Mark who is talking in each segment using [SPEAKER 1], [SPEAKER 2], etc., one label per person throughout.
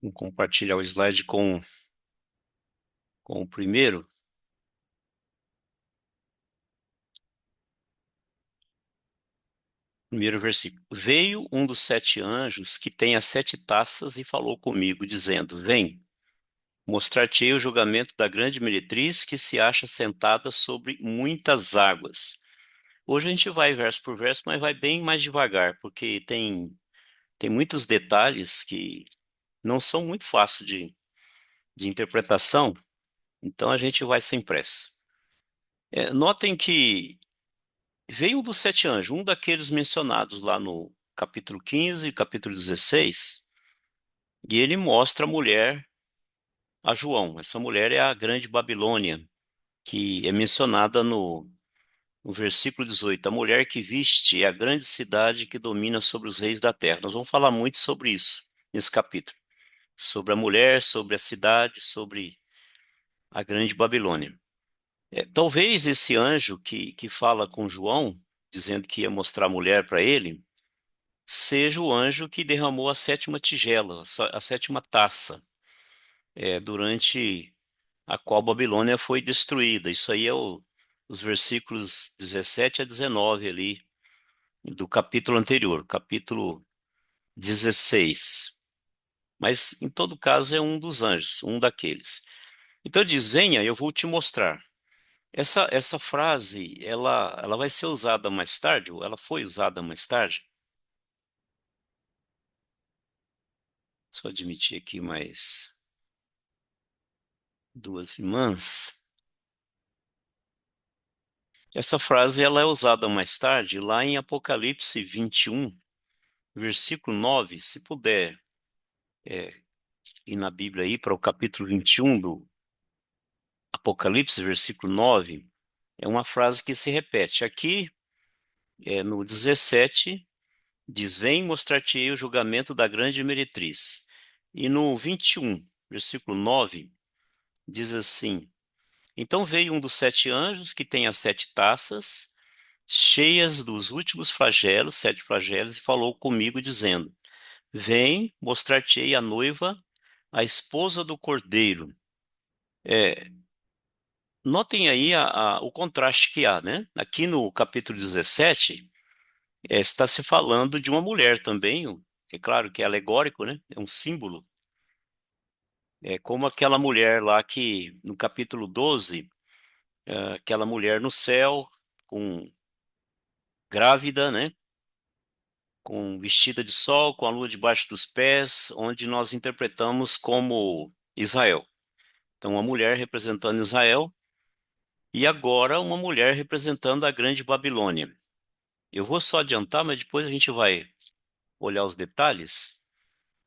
[SPEAKER 1] Vou compartilhar o slide com o primeiro versículo. Veio um dos sete anjos que tem as sete taças e falou comigo, dizendo: Vem, mostrar-te-ei o julgamento da grande meretriz que se acha sentada sobre muitas águas. Hoje a gente vai verso por verso, mas vai bem mais devagar, porque tem muitos detalhes que não são muito fáceis de interpretação, então a gente vai sem pressa. Notem que veio um dos sete anjos, um daqueles mencionados lá no capítulo 15, capítulo 16, e ele mostra a mulher a João. Essa mulher é a grande Babilônia, que é mencionada no versículo 18. A mulher que viste é a grande cidade que domina sobre os reis da terra. Nós vamos falar muito sobre isso nesse capítulo. Sobre a mulher, sobre a cidade, sobre a grande Babilônia. Talvez esse anjo que fala com João, dizendo que ia mostrar a mulher para ele, seja o anjo que derramou a sétima tigela, a sétima taça, durante a qual Babilônia foi destruída. Isso aí é os versículos 17 a 19 ali do capítulo anterior, capítulo 16. Mas, em todo caso, é um dos anjos, um daqueles. Então ele diz: Venha, eu vou te mostrar. Essa frase, ela vai ser usada mais tarde, ou ela foi usada mais tarde. Só admitir aqui mais duas irmãs. Essa frase ela é usada mais tarde lá em Apocalipse 21, versículo 9. Se puder ir na Bíblia aí para o capítulo 21 do Apocalipse, versículo 9, é uma frase que se repete. Aqui, no 17, diz: Vem mostrar-te-ei o julgamento da grande meretriz. E no 21, versículo 9, diz assim: Então veio um dos sete anjos que tem as sete taças cheias dos últimos flagelos, sete flagelos, e falou comigo, dizendo: Vem, mostrar-te-ei a noiva, a esposa do Cordeiro. É, notem aí o contraste que há, né? Aqui no capítulo 17, está se falando de uma mulher também, é claro que é alegórico, né? É um símbolo. É como aquela mulher lá que, no capítulo 12, aquela mulher no céu, com grávida, né? Com vestida de sol, com a lua debaixo dos pés, onde nós interpretamos como Israel. Então, uma mulher representando Israel e agora uma mulher representando a grande Babilônia. Eu vou só adiantar, mas depois a gente vai olhar os detalhes.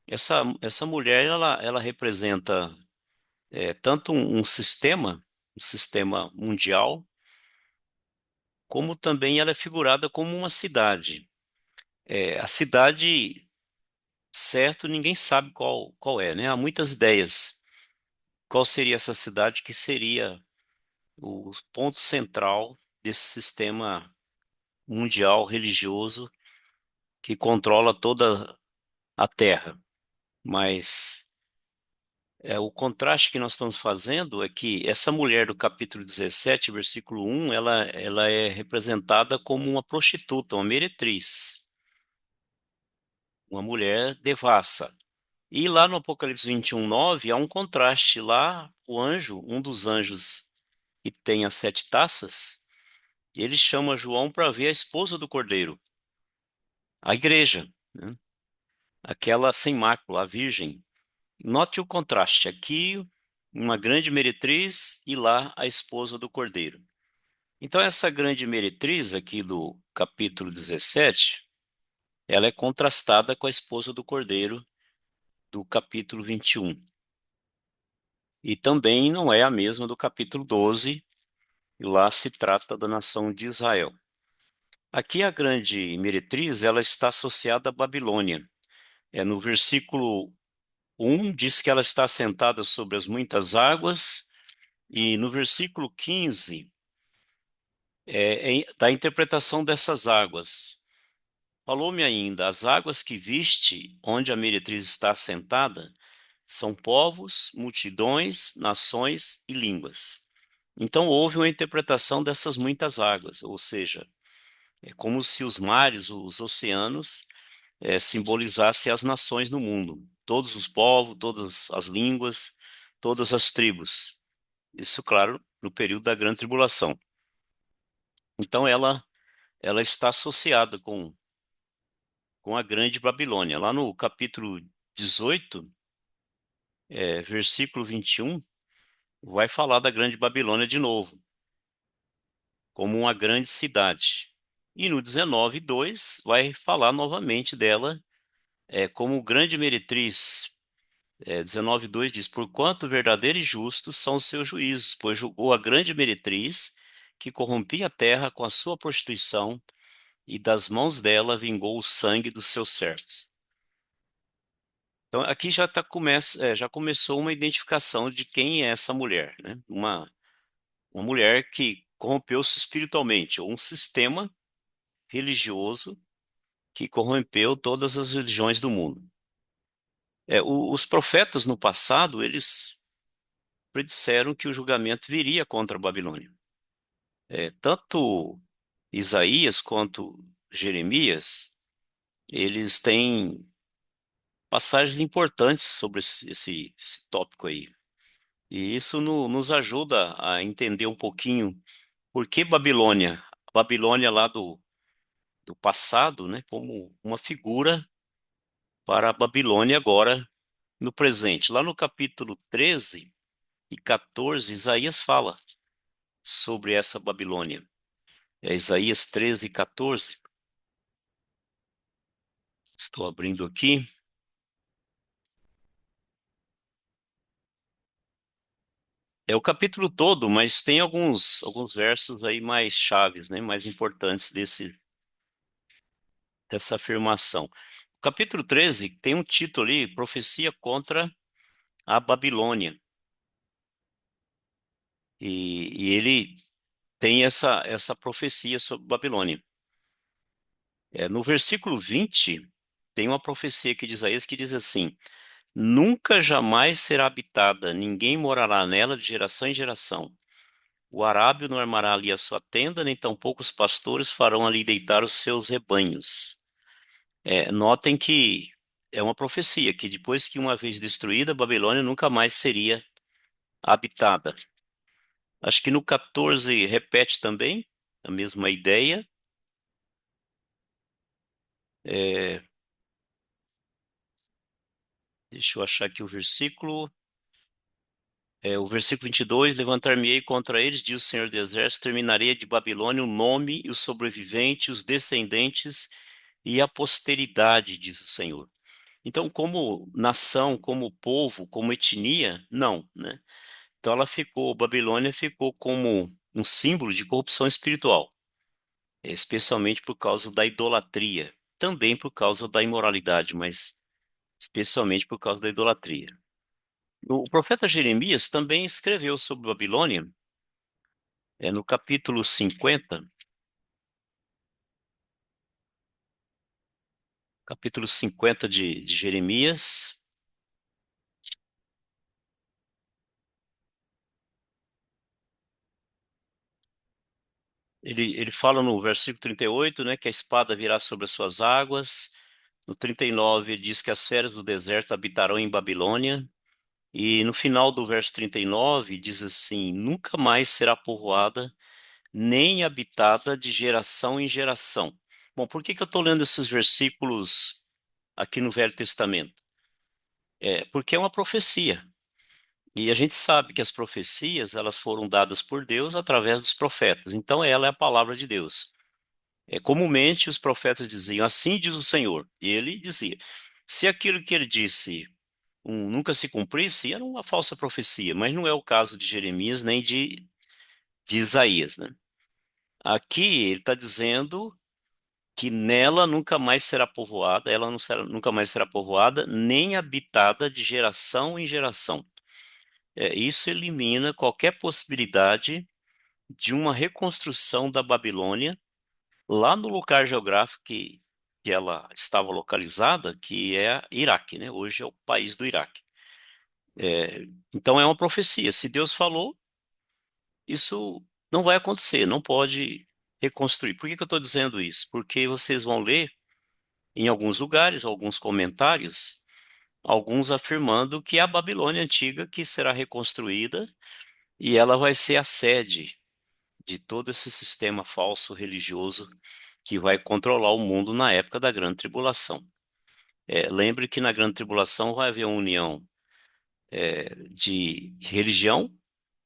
[SPEAKER 1] Essa mulher, ela representa tanto um sistema mundial, como também ela é figurada como uma cidade. A cidade, certo, ninguém sabe qual é, né? Há muitas ideias. Qual seria essa cidade que seria o ponto central desse sistema mundial religioso que controla toda a Terra? Mas o contraste que nós estamos fazendo é que essa mulher do capítulo 17, versículo 1, ela é representada como uma prostituta, uma meretriz, uma mulher devassa. E lá no Apocalipse 21, 9, há um contraste. Lá, o anjo, um dos anjos que tem as sete taças, ele chama João para ver a esposa do Cordeiro, a igreja, né? Aquela sem mácula, a virgem. Note o contraste. Aqui, uma grande meretriz e lá a esposa do Cordeiro. Então, essa grande meretriz aqui do capítulo 17, ela é contrastada com a esposa do Cordeiro do capítulo 21. E também não é a mesma do capítulo 12, e lá se trata da nação de Israel. Aqui a grande meretriz, ela está associada à Babilônia. No versículo 1 diz que ela está sentada sobre as muitas águas, e no versículo 15 da interpretação dessas águas. Falou-me ainda: as águas que viste, onde a meretriz está assentada, São povos, multidões, nações e línguas. Então houve uma interpretação dessas muitas águas, ou seja, é como se os mares, os oceanos, simbolizassem as nações no mundo, todos os povos, todas as línguas, todas as tribos. Isso, claro, no período da Grande Tribulação. Então ela está associada com a Grande Babilônia. Lá no capítulo 18, versículo 21, vai falar da Grande Babilônia de novo, como uma grande cidade. E no 19:2 vai falar novamente dela como grande meretriz. 19:2 diz: Porquanto verdadeiros e justos são os seus juízos, pois julgou a grande meretriz, que corrompia a terra com a sua prostituição, e das mãos dela vingou o sangue dos seus servos. Então aqui já começou uma identificação de quem é essa mulher, né? Uma mulher que corrompeu-se espiritualmente, ou um sistema religioso que corrompeu todas as religiões do mundo. Os profetas no passado, eles predisseram que o julgamento viria contra a Babilônia. Tanto Isaías quanto Jeremias, eles têm passagens importantes sobre esse tópico aí. E isso nos ajuda a entender um pouquinho por que Babilônia, a Babilônia lá do passado, né, como uma figura para a Babilônia agora no presente. Lá no capítulo 13 e 14, Isaías fala sobre essa Babilônia. Isaías 13 e 14. Estou abrindo aqui. É o capítulo todo, mas tem alguns versos aí mais chaves, né, mais importantes dessa afirmação. O capítulo 13 tem um título ali, Profecia contra a Babilônia. E ele tem essa profecia sobre Babilônia. No versículo 20, tem uma profecia que diz Isaías que diz assim: Nunca jamais será habitada, ninguém morará nela de geração em geração. O arábio não armará ali a sua tenda, nem tampouco os pastores farão ali deitar os seus rebanhos. Notem que é uma profecia, que depois que uma vez destruída, a Babilônia nunca mais seria habitada. Acho que no 14 repete também a mesma ideia. É, deixa eu achar aqui o versículo. O versículo 22, levantar-me-ei contra eles, diz o Senhor do Exército, terminarei de Babilônia o nome e os sobreviventes, os descendentes e a posteridade, diz o Senhor. Então, como nação, como povo, como etnia, não, né? Então Babilônia ficou como um símbolo de corrupção espiritual, especialmente por causa da idolatria, também por causa da imoralidade, mas especialmente por causa da idolatria. O profeta Jeremias também escreveu sobre Babilônia, no capítulo 50, capítulo 50 de Jeremias, ele fala no versículo 38, né, que a espada virá sobre as suas águas. No 39, ele diz que as feras do deserto habitarão em Babilônia. E no final do verso 39, diz assim: Nunca mais será povoada, nem habitada de geração em geração. Bom, por que eu estou lendo esses versículos aqui no Velho Testamento? Porque é uma profecia. E a gente sabe que as profecias, elas foram dadas por Deus através dos profetas. Então ela é a palavra de Deus. Comumente os profetas diziam, assim diz o Senhor. E ele dizia. Se aquilo que ele disse nunca se cumprisse, era uma falsa profecia. Mas não é o caso de Jeremias nem de Isaías, né? Aqui ele está dizendo que nela nunca mais será povoada, ela não nunca mais será povoada, nem habitada de geração em geração. Isso elimina qualquer possibilidade de uma reconstrução da Babilônia lá no lugar geográfico que ela estava localizada, que é Iraque, né? Hoje é o país do Iraque. Então é uma profecia. Se Deus falou, isso não vai acontecer, não pode reconstruir. Por que que eu estou dizendo isso? Porque vocês vão ler em alguns lugares, alguns comentários, alguns afirmando que é a Babilônia antiga que será reconstruída e ela vai ser a sede de todo esse sistema falso religioso que vai controlar o mundo na época da Grande Tribulação. Lembre que na Grande Tribulação vai haver uma união de religião,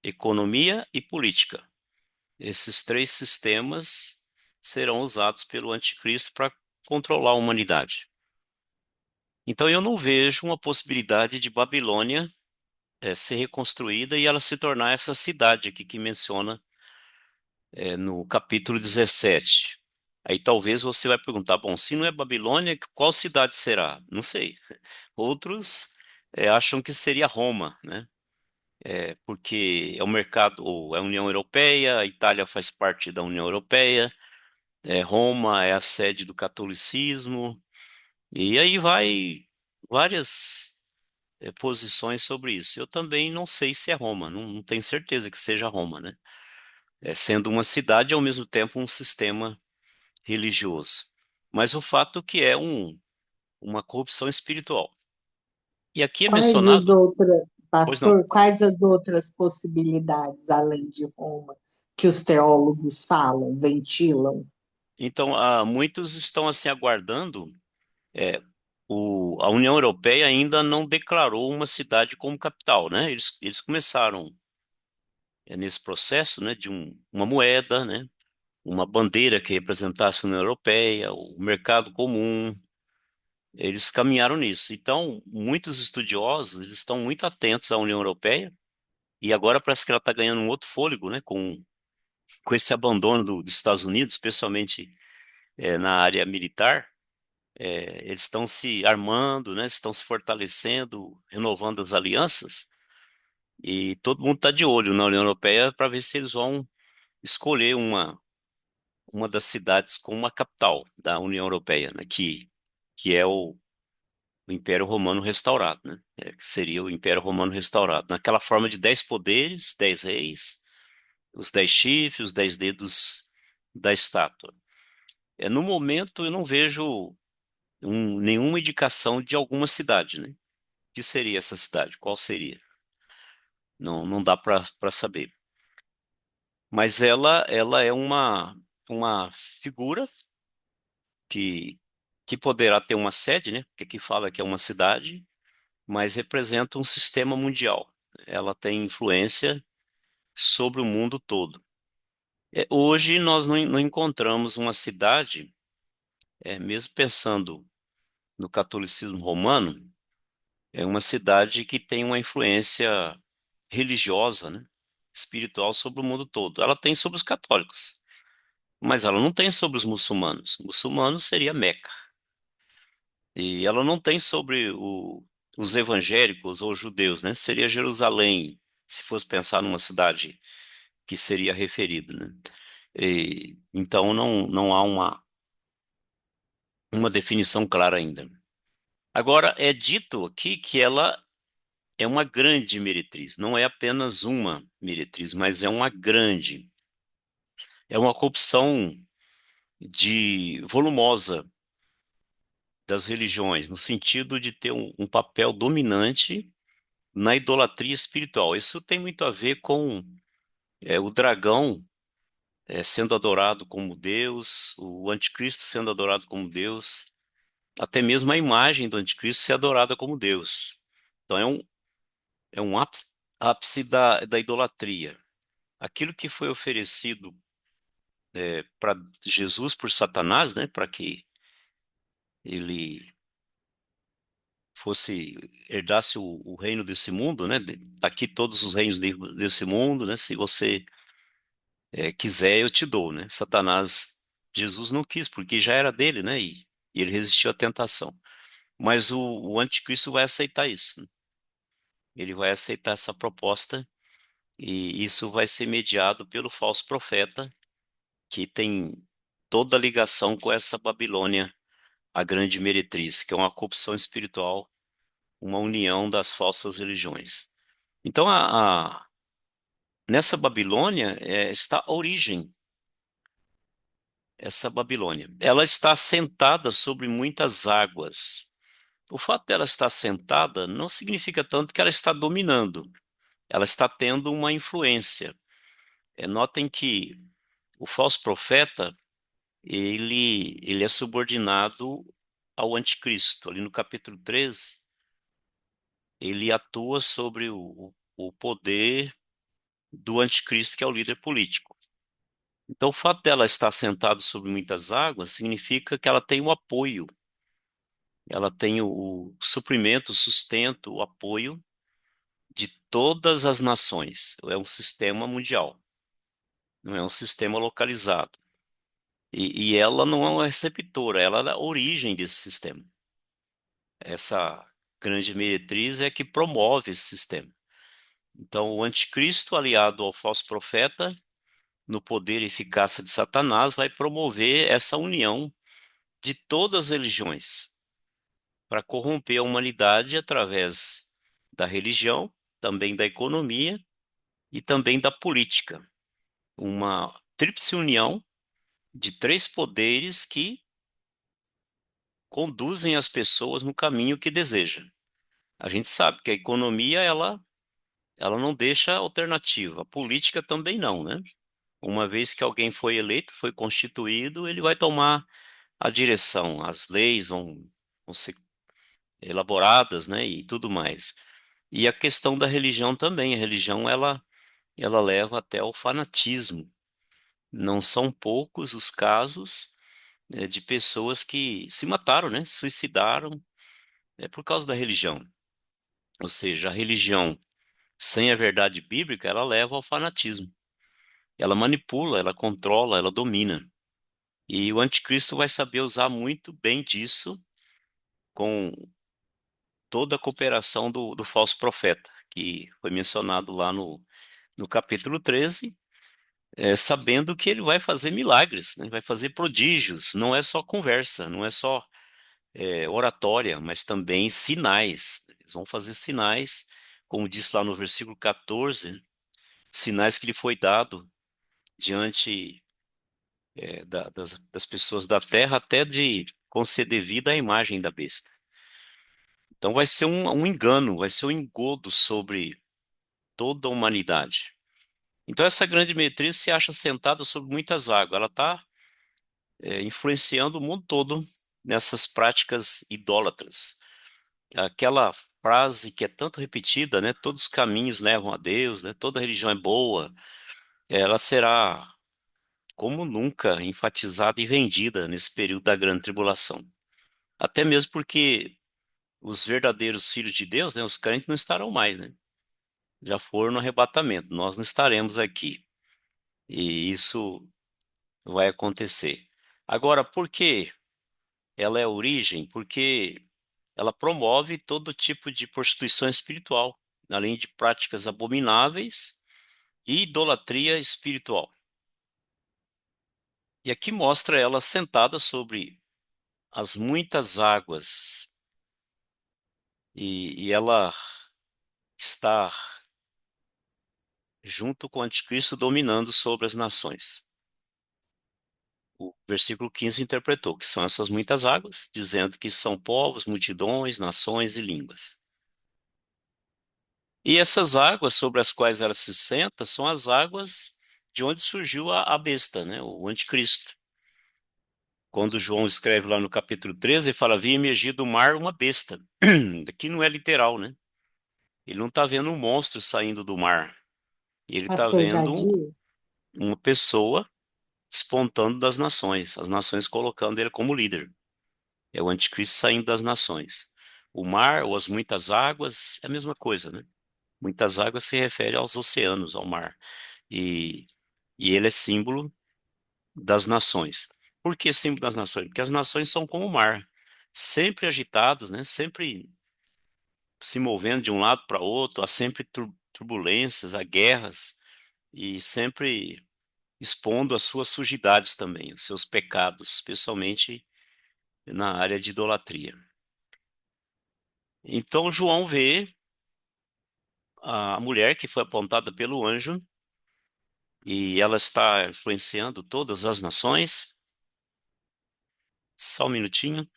[SPEAKER 1] economia e política. Esses três sistemas serão usados pelo anticristo para controlar a humanidade. Então eu não vejo uma possibilidade de Babilônia ser reconstruída e ela se tornar essa cidade aqui que menciona no capítulo 17. Aí talvez você vai perguntar, bom, se não é Babilônia, qual cidade será? Não sei. Outros acham que seria Roma, né? Porque é o mercado, ou é a União Europeia, a Itália faz parte da União Europeia, Roma é a sede do catolicismo, e aí vai várias posições sobre isso. Eu também não sei se é Roma, não tenho certeza que seja Roma, né? Sendo uma cidade e ao mesmo tempo um sistema religioso. Mas o fato que é uma corrupção espiritual. E aqui é
[SPEAKER 2] Quais as
[SPEAKER 1] mencionado,
[SPEAKER 2] outras,
[SPEAKER 1] pois não.
[SPEAKER 2] pastor, quais as outras possibilidades além de Roma que os teólogos falam, ventilam?
[SPEAKER 1] Então, muitos estão assim aguardando. é, a União Europeia ainda não declarou uma cidade como capital, né? Eles começaram nesse processo, né, de uma moeda, né, uma bandeira que representasse a União Europeia, o mercado comum. Eles caminharam nisso. Então, muitos estudiosos eles estão muito atentos à União Europeia e agora parece que ela está ganhando um outro fôlego, né, com esse abandono dos Estados Unidos, especialmente na área militar. Eles estão se armando, né, estão se fortalecendo, renovando as alianças, e todo mundo está de olho na União Europeia para ver se eles vão escolher uma das cidades como uma capital da União Europeia, né, que é o Império Romano restaurado, né, que seria o Império Romano restaurado, naquela forma de 10 poderes, 10 reis, os 10 chifres, os 10 dedos da estátua. No momento, eu não vejo nenhuma indicação de alguma cidade, né? Que seria essa cidade? Qual seria? Não, não dá para saber. Mas ela é uma figura que, que poderá ter uma sede, né? Porque aqui fala que é uma cidade, mas representa um sistema mundial. Ela tem influência sobre o mundo todo. Hoje nós não encontramos uma cidade, mesmo pensando no catolicismo romano, é uma cidade que tem uma influência religiosa, né, espiritual sobre o mundo todo. Ela tem sobre os católicos, mas ela não tem sobre os muçulmanos. Muçulmanos seria Meca. E ela não tem sobre os evangélicos ou judeus, né? Seria Jerusalém, se fosse pensar numa cidade que seria referida, né? Então não há uma definição clara ainda. Agora, é dito aqui que ela é uma grande meretriz, não é apenas uma meretriz, mas é uma grande. É uma corrupção de volumosa das religiões, no sentido de ter um papel dominante na idolatria espiritual. Isso tem muito a ver com o dragão sendo adorado como Deus, o anticristo sendo adorado como Deus, até mesmo a imagem do anticristo ser adorada como Deus. Então é um ápice da idolatria. Aquilo que foi oferecido para Jesus por Satanás, né, para que ele fosse herdasse o reino desse mundo, né? Aqui todos os reinos desse mundo, né? Se você quiser, eu te dou, né? Satanás, Jesus não quis, porque já era dele, né? E ele resistiu à tentação. Mas o anticristo vai aceitar isso, né? Ele vai aceitar essa proposta e isso vai ser mediado pelo falso profeta, que tem toda a ligação com essa Babilônia, a grande meretriz, que é uma corrupção espiritual uma união das falsas religiões. Então, nessa Babilônia está a origem, essa Babilônia. Ela está sentada sobre muitas águas. O fato dela estar sentada não significa tanto que ela está dominando, ela está tendo uma influência. Notem que o falso profeta, ele é subordinado ao anticristo. Ali no capítulo 13, ele atua sobre o poder do anticristo, que é o líder político. Então, o fato dela estar sentada sobre muitas águas significa que ela tem o apoio, ela tem o suprimento, o sustento, o apoio de todas as nações. É um sistema mundial, não é um sistema localizado. E ela não é uma receptora, ela é a origem desse sistema. Essa grande meretriz é que promove esse sistema. Então, o anticristo, aliado ao falso profeta, no poder e eficácia de Satanás, vai promover essa união de todas as religiões para corromper a humanidade através da religião, também da economia e também da política. Uma tríplice união de três poderes que conduzem as pessoas no caminho que deseja. A gente sabe que a economia ela não deixa alternativa, a política também não, né? Uma vez que alguém foi eleito, foi constituído, ele vai tomar a direção, as leis vão ser elaboradas, né, e tudo mais. E a questão da religião também, a religião ela leva até ao fanatismo. Não são poucos os casos de pessoas que se mataram, né, se suicidaram por causa da religião. Ou seja, a religião sem a verdade bíblica, ela leva ao fanatismo. Ela manipula, ela controla, ela domina. E o anticristo vai saber usar muito bem disso com toda a cooperação do falso profeta, que foi mencionado lá no capítulo 13, sabendo que ele vai fazer milagres, né? Vai fazer prodígios, não é só conversa, não é só oratória, mas também sinais. Eles vão fazer sinais, como diz lá no versículo 14, sinais que lhe foi dado diante das pessoas da terra, até de conceder vida à imagem da besta. Então vai ser um engano, vai ser um engodo sobre toda a humanidade. Então essa grande meretriz se acha sentada sobre muitas águas. Ela está influenciando o mundo todo nessas práticas idólatras. Aquela frase que é tanto repetida, né? Todos os caminhos levam a Deus, né? Toda religião é boa. Ela será como nunca enfatizada e vendida nesse período da grande tribulação. Até mesmo porque os verdadeiros filhos de Deus, né? Os crentes não estarão mais, né? Já foram no arrebatamento. Nós não estaremos aqui. E isso vai acontecer. Agora, por que ela é a origem? Porque ela promove todo tipo de prostituição espiritual, além de práticas abomináveis e idolatria espiritual. E aqui mostra ela sentada sobre as muitas águas, e ela está junto com o anticristo dominando sobre as nações. O versículo 15 interpretou que são essas muitas águas, dizendo que são povos, multidões, nações e línguas. E essas águas sobre as quais ela se senta são as águas de onde surgiu a besta, né? O anticristo. Quando João escreve lá no capítulo 13, ele fala: havia emergido do mar uma besta. Aqui não é literal, né? Ele não está vendo um monstro saindo do mar. Ele está
[SPEAKER 2] Pastor
[SPEAKER 1] vendo
[SPEAKER 2] Jadir,
[SPEAKER 1] uma pessoa despontando das nações, as nações colocando ele como líder. É o anticristo saindo das nações. O mar ou as muitas águas é a mesma coisa, né? Muitas águas se refere aos oceanos, ao mar. E, e ele é símbolo das nações. Por que símbolo das nações? Porque as nações são como o mar, sempre agitados, né? Sempre se movendo de um lado para outro, há sempre turbulências, há guerras, e sempre expondo as suas sujidades também, os seus pecados, especialmente na área de idolatria. Então João vê a mulher que foi apontada pelo anjo e ela está influenciando todas as nações. Só um minutinho.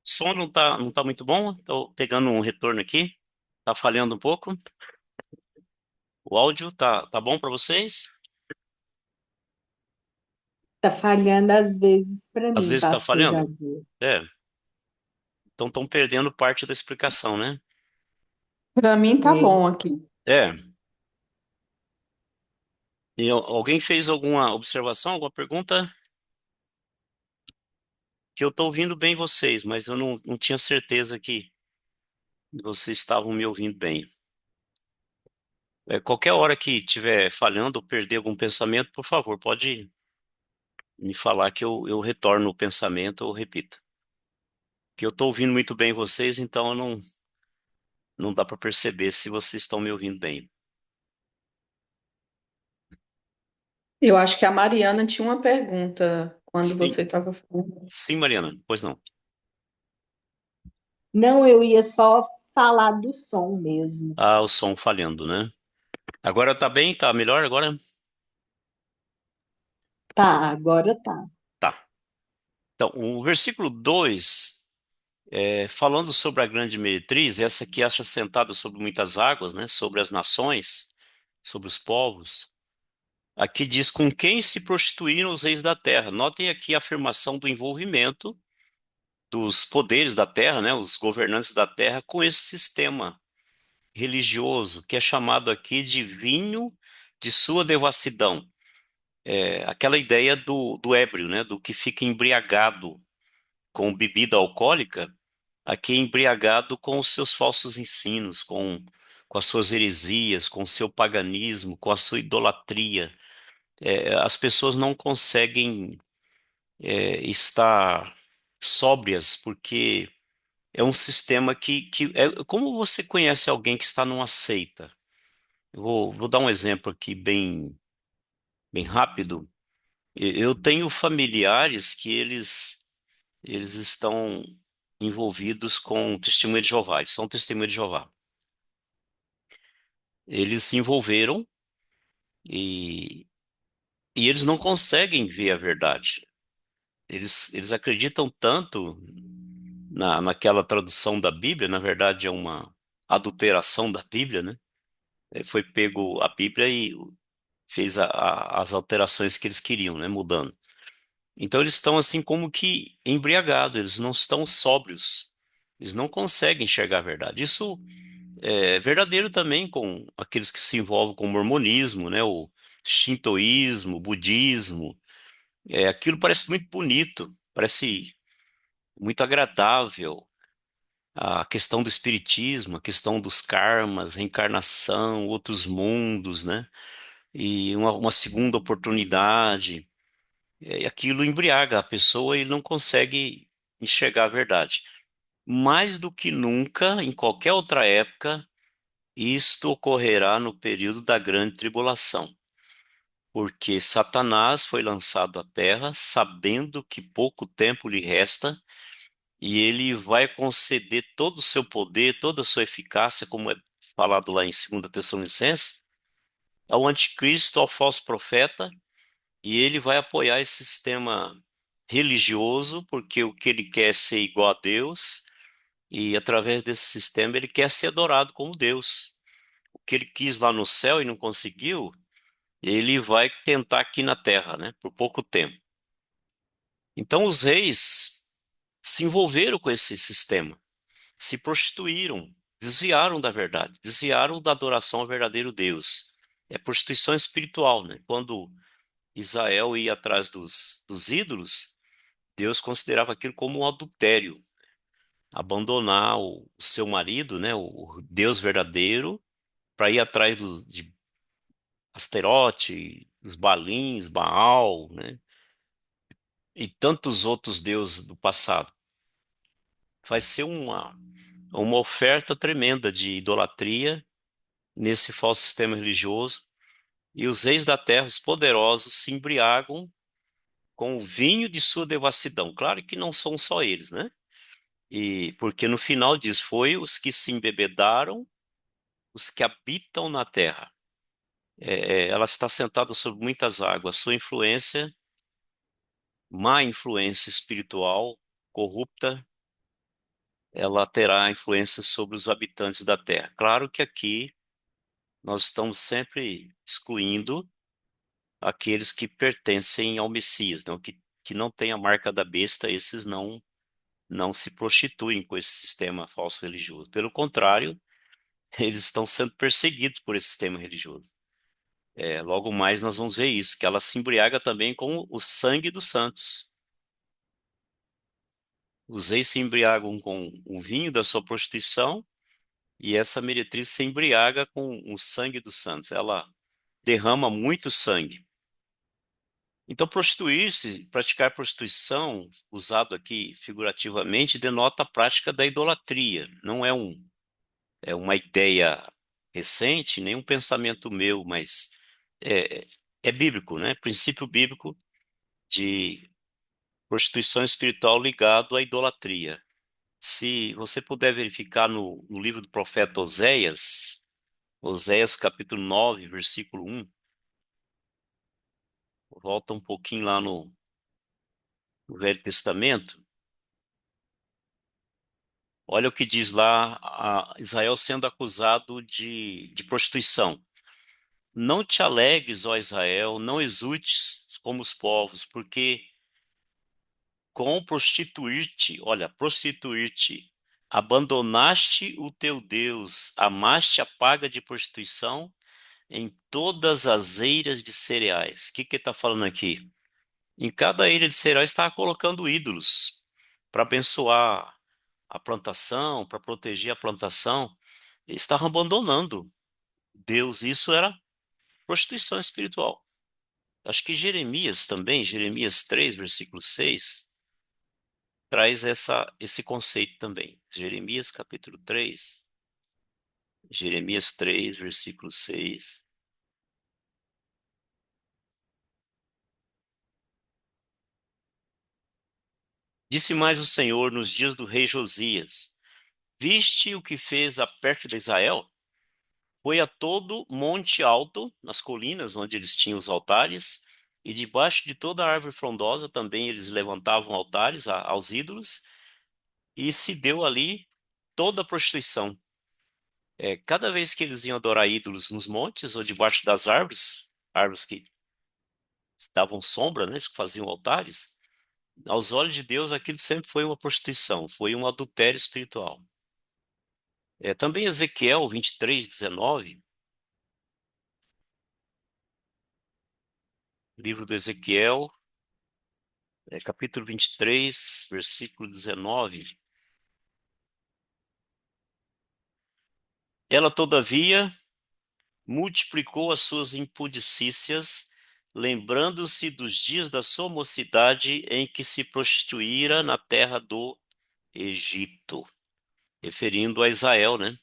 [SPEAKER 1] O som não tá muito bom. Estou pegando um retorno aqui. Tá falhando um pouco. O áudio tá bom para vocês?
[SPEAKER 2] Tá falhando às vezes para
[SPEAKER 1] Às
[SPEAKER 2] mim,
[SPEAKER 1] vezes está
[SPEAKER 2] pastor
[SPEAKER 1] falhando?
[SPEAKER 2] Jadu.
[SPEAKER 1] É. Então estão perdendo parte da explicação, né?
[SPEAKER 3] Para mim tá
[SPEAKER 2] É,
[SPEAKER 3] bom aqui.
[SPEAKER 1] É. E alguém fez alguma observação, alguma pergunta? Que eu estou ouvindo bem vocês, mas eu não tinha certeza que vocês estavam me ouvindo bem. Qualquer hora que estiver falhando ou perder algum pensamento, por favor, pode me falar que eu retorno o pensamento ou repito. Que eu estou ouvindo muito bem vocês, então eu não dá para perceber se vocês estão me ouvindo bem.
[SPEAKER 3] Eu acho que a Mariana tinha uma pergunta quando
[SPEAKER 1] Sim,
[SPEAKER 3] você estava falando.
[SPEAKER 1] sim, Mariana, pois não.
[SPEAKER 2] não, eu ia só falar do som mesmo.
[SPEAKER 1] Ah, o som falhando, né? Agora tá bem? Tá melhor agora?
[SPEAKER 2] Tá, agora tá.
[SPEAKER 1] Tá. Então, o versículo 2, falando sobre a grande meretriz, essa que acha sentada sobre muitas águas, né? Sobre as nações, sobre os povos. Aqui diz com quem se prostituíram os reis da terra. Notem aqui a afirmação do envolvimento dos poderes da terra, né? Os governantes da terra com esse sistema religioso, que é chamado aqui de vinho de sua devassidão. Aquela ideia do ébrio, né? Do que fica embriagado com bebida alcoólica, aqui é embriagado com os seus falsos ensinos, com as suas heresias, com o seu paganismo, com a sua idolatria. As pessoas não conseguem estar sóbrias, porque é um sistema como você conhece alguém que está numa seita? Eu vou dar um exemplo aqui bem rápido. Eu tenho familiares que eles estão envolvidos com testemunha de Jeová, eles são testemunha de Jeová. Eles se envolveram e, e eles não conseguem ver a verdade. Eles acreditam tanto naquela tradução da Bíblia, na verdade é uma adulteração da Bíblia, né? Foi pego a Bíblia e fez as alterações que eles queriam, né? Mudando. Então eles estão assim como que embriagados, eles não estão sóbrios, eles não conseguem enxergar a verdade. Isso é verdadeiro também com aqueles que se envolvem com o mormonismo, né? O shintoísmo, o budismo. Aquilo parece muito bonito, parece muito agradável. A questão do espiritismo, a questão dos karmas, reencarnação, outros mundos, né? E uma segunda oportunidade. Aquilo embriaga a pessoa e não consegue enxergar a verdade. Mais do que nunca, em qualquer outra época, isto ocorrerá no período da grande tribulação, porque Satanás foi lançado à terra, sabendo que pouco tempo lhe resta, e ele vai conceder todo o seu poder, toda a sua eficácia, como é falado lá em 2 Tessalonicenses, ao anticristo, ao falso profeta, e ele vai apoiar esse sistema religioso, porque o que ele quer é ser igual a Deus, e através desse sistema ele quer ser adorado como Deus. O que ele quis lá no céu e não conseguiu, ele vai tentar aqui na terra, né, por pouco tempo. Então os reis se envolveram com esse sistema, se prostituíram, desviaram da verdade, desviaram da adoração ao verdadeiro Deus. É prostituição espiritual, né? Quando Israel ia atrás dos ídolos, Deus considerava aquilo como um adultério, abandonar o seu marido, né, o Deus verdadeiro, para ir atrás de Asterote, os Balins, Baal, né? E tantos outros deuses do passado. Vai ser uma oferta tremenda de idolatria nesse falso sistema religioso. E os reis da terra, os poderosos, se embriagam com o vinho de sua devassidão. Claro que não são só eles, né? E porque no final diz, foi os que se embebedaram, os que habitam na terra. Ela está sentada sobre muitas águas. Sua influência, má influência espiritual, corrupta, ela terá influência sobre os habitantes da terra. Claro que aqui nós estamos sempre excluindo aqueles que pertencem ao Messias, não, que não têm a marca da besta, esses não se prostituem com esse sistema falso religioso. Pelo contrário, eles estão sendo perseguidos por esse sistema religioso. Logo mais nós vamos ver isso, que ela se embriaga também com o sangue dos santos. Os reis se embriagam com o vinho da sua prostituição e essa meretriz se embriaga com o sangue dos santos. Ela derrama muito sangue. Então, prostituir-se, praticar prostituição, usado aqui figurativamente, denota a prática da idolatria. Não é uma ideia recente, nem um pensamento meu, mas é, é bíblico, né? Princípio bíblico de prostituição espiritual ligado à idolatria. Se você puder verificar no livro do profeta Oséias, Oséias capítulo 9, versículo 1, volta um pouquinho lá no Velho Testamento. Olha o que diz lá Israel sendo acusado de prostituição. Não te alegres, ó Israel, não exultes como os povos, porque com prostituir-te, olha, prostituir-te, abandonaste o teu Deus, amaste a paga de prostituição em todas as eiras de cereais. O que está falando aqui? Em cada eira de cereais estava colocando ídolos para abençoar a plantação, para proteger a plantação. Eles estavam abandonando Deus. Isso era prostituição espiritual. Acho que Jeremias também, Jeremias 3, versículo 6, traz esse conceito também. Jeremias capítulo 3, Jeremias 3, versículo 6. Disse mais o Senhor nos dias do rei Josias: Viste o que fez a perto de Israel? Foi a todo monte alto, nas colinas onde eles tinham os altares, e debaixo de toda árvore frondosa também eles levantavam altares aos ídolos, e se deu ali toda a prostituição. Cada vez que eles iam adorar ídolos nos montes ou debaixo das árvores, árvores que davam sombra, né, que faziam altares, aos olhos de Deus aquilo sempre foi uma prostituição, foi um adultério espiritual. Também Ezequiel 23, 19, livro do Ezequiel, capítulo 23, versículo 19. Ela, todavia, multiplicou as suas impudicícias, lembrando-se dos dias da sua mocidade em que se prostituíra na terra do Egito, referindo a Israel, né?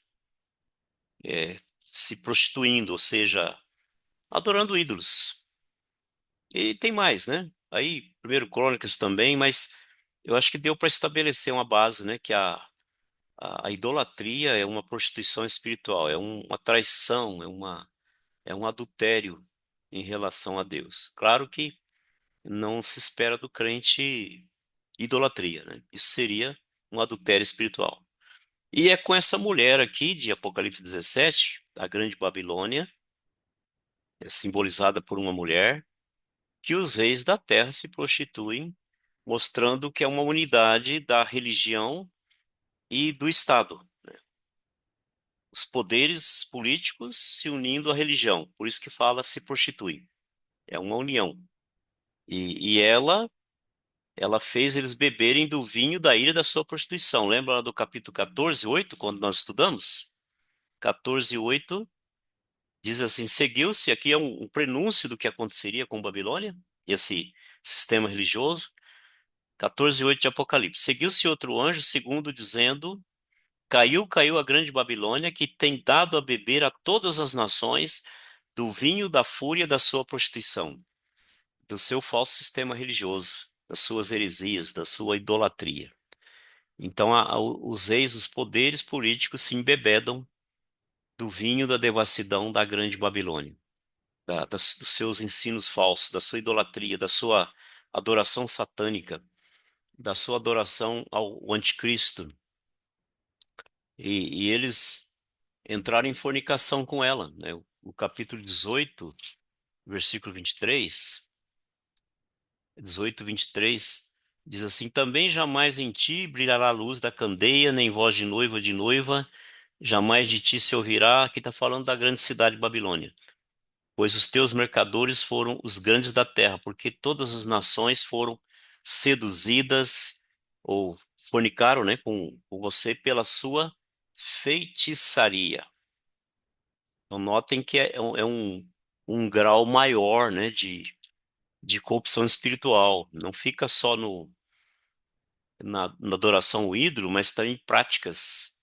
[SPEAKER 1] Se prostituindo, ou seja, adorando ídolos. E tem mais, né? Aí, primeiro Crônicas também, mas eu acho que deu para estabelecer uma base, né? Que a idolatria é uma prostituição espiritual, é uma traição, é um adultério em relação a Deus. Claro que não se espera do crente idolatria, né? Isso seria um adultério espiritual. E é com essa mulher aqui de Apocalipse 17, a grande Babilônia, simbolizada por uma mulher, que os reis da terra se prostituem, mostrando que é uma unidade da religião e do Estado. Os poderes políticos se unindo à religião, por isso que fala se prostituem. É uma união. E ela fez eles beberem do vinho da ira da sua prostituição. Lembra lá do capítulo 14, 8, quando nós estudamos? 14, 8 Diz assim: seguiu-se, aqui é um prenúncio do que aconteceria com Babilônia, esse sistema religioso. 14:8 de Apocalipse. Seguiu-se outro anjo, segundo, dizendo: caiu, caiu a grande Babilônia, que tem dado a beber a todas as nações do vinho da fúria da sua prostituição, do seu falso sistema religioso, das suas heresias, da sua idolatria. Então, os reis, os poderes políticos se embebedam do vinho da devassidão da grande Babilônia, dos seus ensinos falsos, da sua idolatria, da sua adoração satânica, da sua adoração ao anticristo. E eles entraram em fornicação com ela, né? O capítulo 18, versículo 23, 18, 23, diz assim: também jamais em ti brilhará a luz da candeia, nem voz de noiva, jamais de ti se ouvirá. Aqui está falando da grande cidade de Babilônia. Pois os teus mercadores foram os grandes da terra, porque todas as nações foram seduzidas ou fornicaram, né, com você pela sua feitiçaria. Então, notem que é um grau maior, né, de corrupção espiritual. Não fica só na adoração ao ídolo, mas também em práticas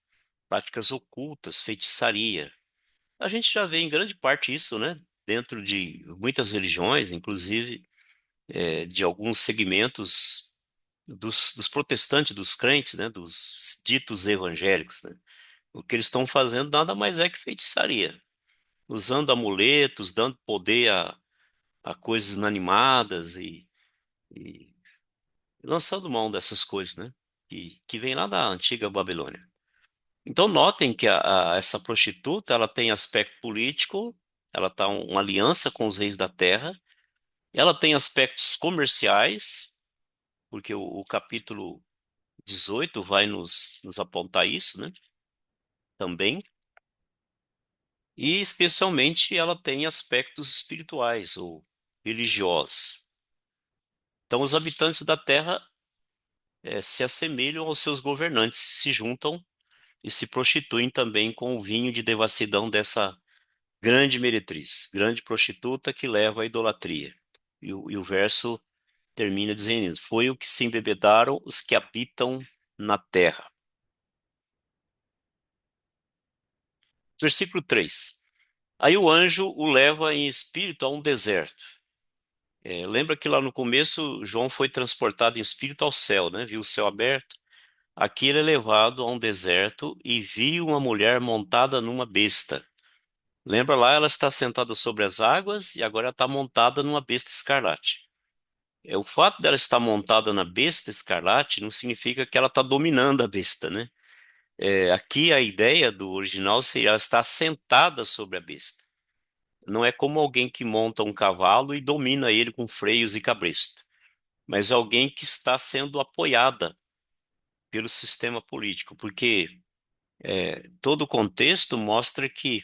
[SPEAKER 1] ocultas, feitiçaria. A gente já vê em grande parte isso, né, dentro de muitas religiões, inclusive de alguns segmentos dos protestantes, dos crentes, né, dos ditos evangélicos, né. O que eles estão fazendo nada mais é que feitiçaria, usando amuletos, dando poder a coisas inanimadas e lançando mão dessas coisas, né? Que vem lá da antiga Babilônia. Então notem que essa prostituta ela tem aspecto político, ela está uma aliança com os reis da terra, ela tem aspectos comerciais, porque o capítulo 18 vai nos apontar isso, né? Também. E especialmente ela tem aspectos espirituais ou religiosos. Então os habitantes da terra se assemelham aos seus governantes, se juntam e se prostituem também com o vinho de devassidão dessa grande meretriz, grande prostituta que leva à idolatria. E o verso termina dizendo: foi o que se embebedaram os que habitam na terra. Versículo 3. Aí o anjo o leva em espírito a um deserto. Lembra que lá no começo João foi transportado em espírito ao céu, né? Viu o céu aberto. Aqui ele é levado a um deserto e viu uma mulher montada numa besta. Lembra lá, ela está sentada sobre as águas e agora ela está montada numa besta escarlate. O fato dela estar montada na besta escarlate não significa que ela está dominando a besta, né? Aqui a ideia do original seria ela estar sentada sobre a besta. Não é como alguém que monta um cavalo e domina ele com freios e cabresto, mas alguém que está sendo apoiada pelo sistema político, porque todo o contexto mostra que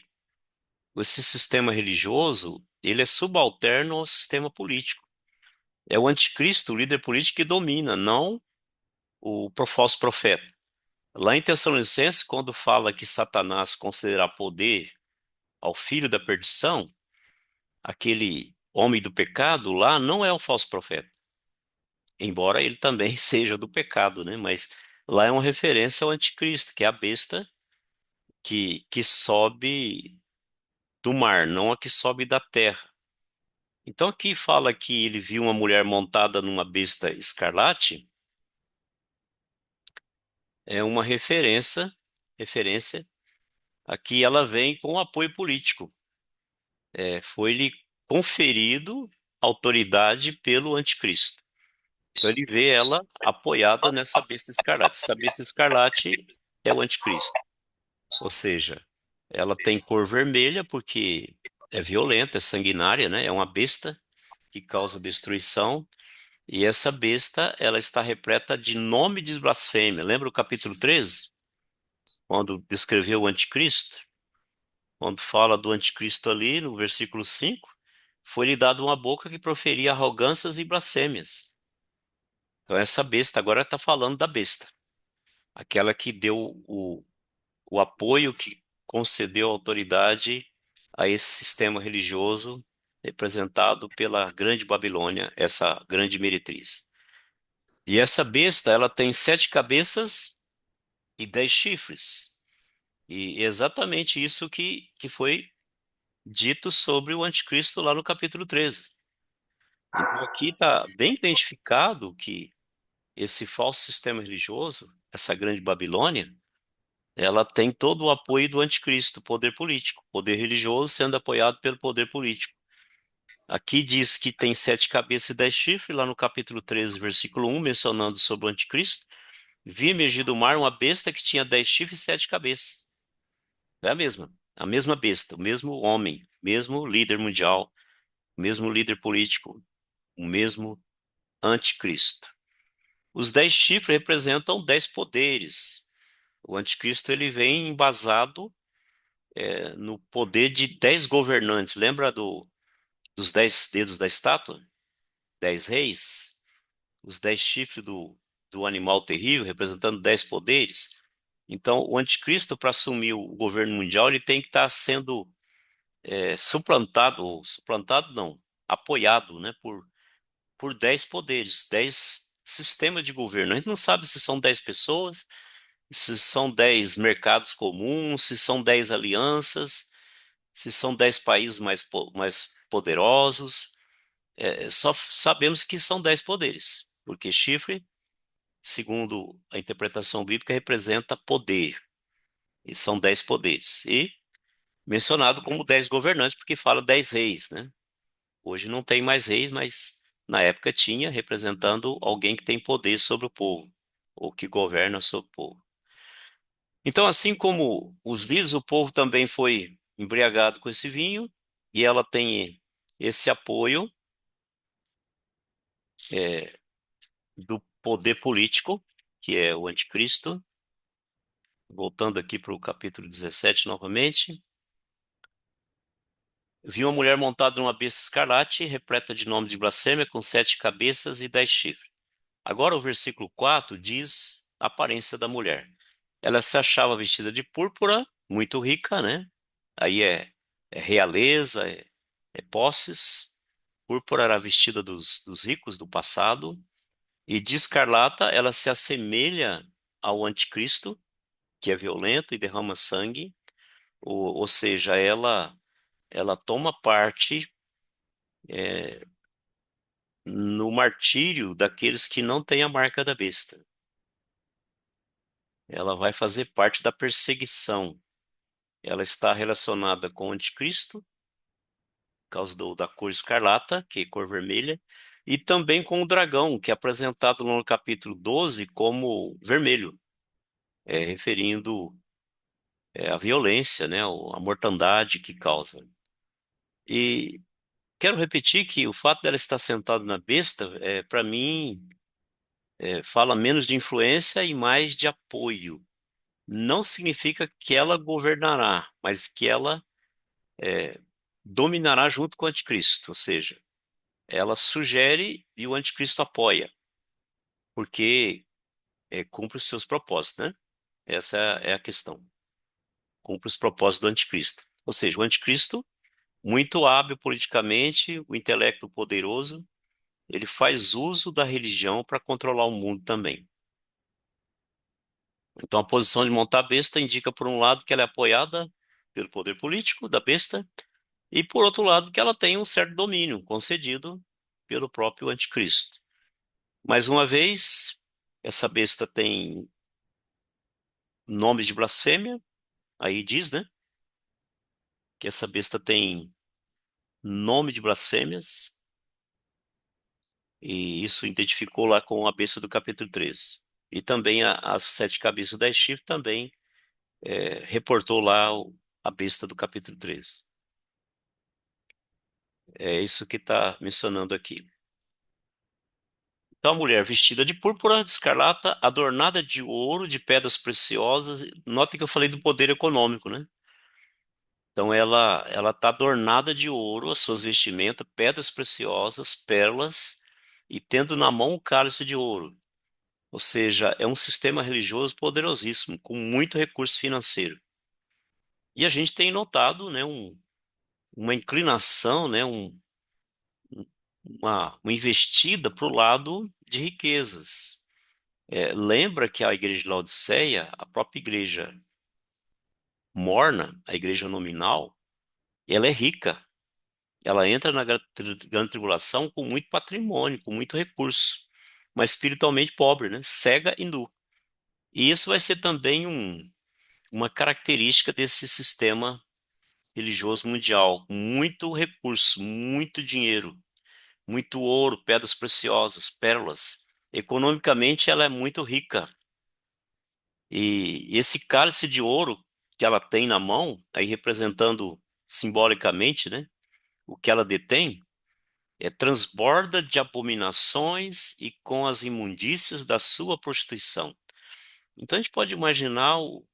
[SPEAKER 1] esse sistema religioso ele é subalterno ao sistema político. É o anticristo, o líder político que domina, não o falso profeta. Lá em Tessalonicenses, quando fala que Satanás concederá poder ao filho da perdição, aquele homem do pecado lá não é o falso profeta, embora ele também seja do pecado, né? Mas lá é uma referência ao anticristo, que é a besta que sobe do mar, não a que sobe da terra. Então aqui fala que ele viu uma mulher montada numa besta escarlate, é uma referência a que ela vem com apoio político. Foi-lhe conferido autoridade pelo anticristo. Então ele vê ela apoiada nessa besta escarlate. Essa besta escarlate é o anticristo. Ou seja, ela tem cor vermelha porque é violenta, é sanguinária, né? É uma besta que causa destruição. E essa besta, ela está repleta de nome de blasfêmia. Lembra o capítulo 13? Quando descreveu o anticristo? Quando fala do anticristo ali, no versículo 5, foi-lhe dado uma boca que proferia arrogâncias e blasfêmias. Então essa besta, agora está falando da besta. Aquela que deu o apoio, que concedeu autoridade a esse sistema religioso representado pela Grande Babilônia, essa grande meretriz. E essa besta, ela tem 7 cabeças e 10 chifres. E é exatamente isso que foi dito sobre o anticristo lá no capítulo 13. Então aqui está bem identificado que esse falso sistema religioso, essa grande Babilônia, ela tem todo o apoio do anticristo, poder político, poder religioso sendo apoiado pelo poder político. Aqui diz que tem 7 cabeças e 10 chifres, lá no capítulo 13, versículo 1, mencionando sobre o anticristo. Vi emergir do mar uma besta que tinha 10 chifres e 7 cabeças. É a mesma besta, o mesmo homem, mesmo líder mundial, o mesmo líder político, o mesmo anticristo. Os 10 chifres representam 10 poderes. O anticristo ele vem embasado no poder de 10 governantes. Lembra dos 10 dedos da estátua? 10 reis? Os 10 chifres do animal terrível, representando 10 poderes. Então, o anticristo, para assumir o governo mundial, ele tem que estar sendo suplantado não, apoiado, né, por 10 poderes, 10 sistemas de governo. A gente não sabe se são 10 pessoas, se são 10 mercados comuns, se são 10 alianças, se são 10 países mais poderosos. Só sabemos que são 10 poderes, porque chifre, segundo a interpretação bíblica, representa poder, e são 10 poderes. E mencionado como 10 governantes, porque fala 10 reis, né? Hoje não tem mais reis, mas na época tinha, representando alguém que tem poder sobre o povo, ou que governa sobre o povo. Então, assim como os líderes, o povo também foi embriagado com esse vinho, e ela tem esse apoio do poder político, que é o anticristo. Voltando aqui para o capítulo 17 novamente. Vi uma mulher montada numa besta escarlate, repleta de nome de blasfêmia, com 7 cabeças e 10 chifres. Agora o versículo 4 diz a aparência da mulher. Ela se achava vestida de púrpura, muito rica, né? Aí é realeza, é posses. Púrpura era a vestida dos ricos do passado. E de escarlata, ela se assemelha ao anticristo, que é violento e derrama sangue. Ou seja, ela toma parte no martírio daqueles que não têm a marca da besta. Ela vai fazer parte da perseguição. Ela está relacionada com o anticristo, por causa da cor escarlata, que é cor vermelha, e também com o dragão, que é apresentado no capítulo 12 como vermelho, referindo a violência, né, a mortandade que causa. E quero repetir que o fato dela estar sentada na besta, para mim, fala menos de influência e mais de apoio. Não significa que ela governará, mas que ela dominará junto com o anticristo, ou seja, ela sugere e o anticristo apoia, porque cumpre os seus propósitos, né? Essa é a questão. Cumpre os propósitos do anticristo. Ou seja, o anticristo, muito hábil politicamente, o intelecto poderoso, ele faz uso da religião para controlar o mundo também. Então, a posição de montar a besta indica, por um lado, que ela é apoiada pelo poder político da besta, e, por outro lado, que ela tem um certo domínio concedido pelo próprio anticristo. Mais uma vez, essa besta tem nomes de blasfêmia, aí diz, né, que essa besta tem nome de blasfêmias, e isso identificou lá com a besta do capítulo 13. E também as 7 cabeças das chifres também reportou lá a besta do capítulo 13. É isso que está mencionando aqui. Então, a mulher vestida de púrpura, de escarlata, adornada de ouro, de pedras preciosas. Nota que eu falei do poder econômico, né? Então, ela está adornada de ouro, as suas vestimentas, pedras preciosas, pérolas, e tendo na mão um cálice de ouro. Ou seja, é um sistema religioso poderosíssimo, com muito recurso financeiro. E a gente tem notado, né, uma inclinação, né, uma investida para o lado de riquezas. Lembra que a igreja de Laodiceia, a própria igreja morna, a igreja nominal, ela é rica. Ela entra na grande tribulação com muito patrimônio, com muito recurso, mas espiritualmente pobre, né? Cega e nu. E isso vai ser também uma característica desse sistema religioso mundial. Muito recurso, muito dinheiro, muito ouro, pedras preciosas, pérolas. Economicamente, ela é muito rica. E esse cálice de ouro que ela tem na mão, aí representando simbolicamente, né, o que ela detém, transborda de abominações e com as imundícias da sua prostituição. Então a gente pode imaginar o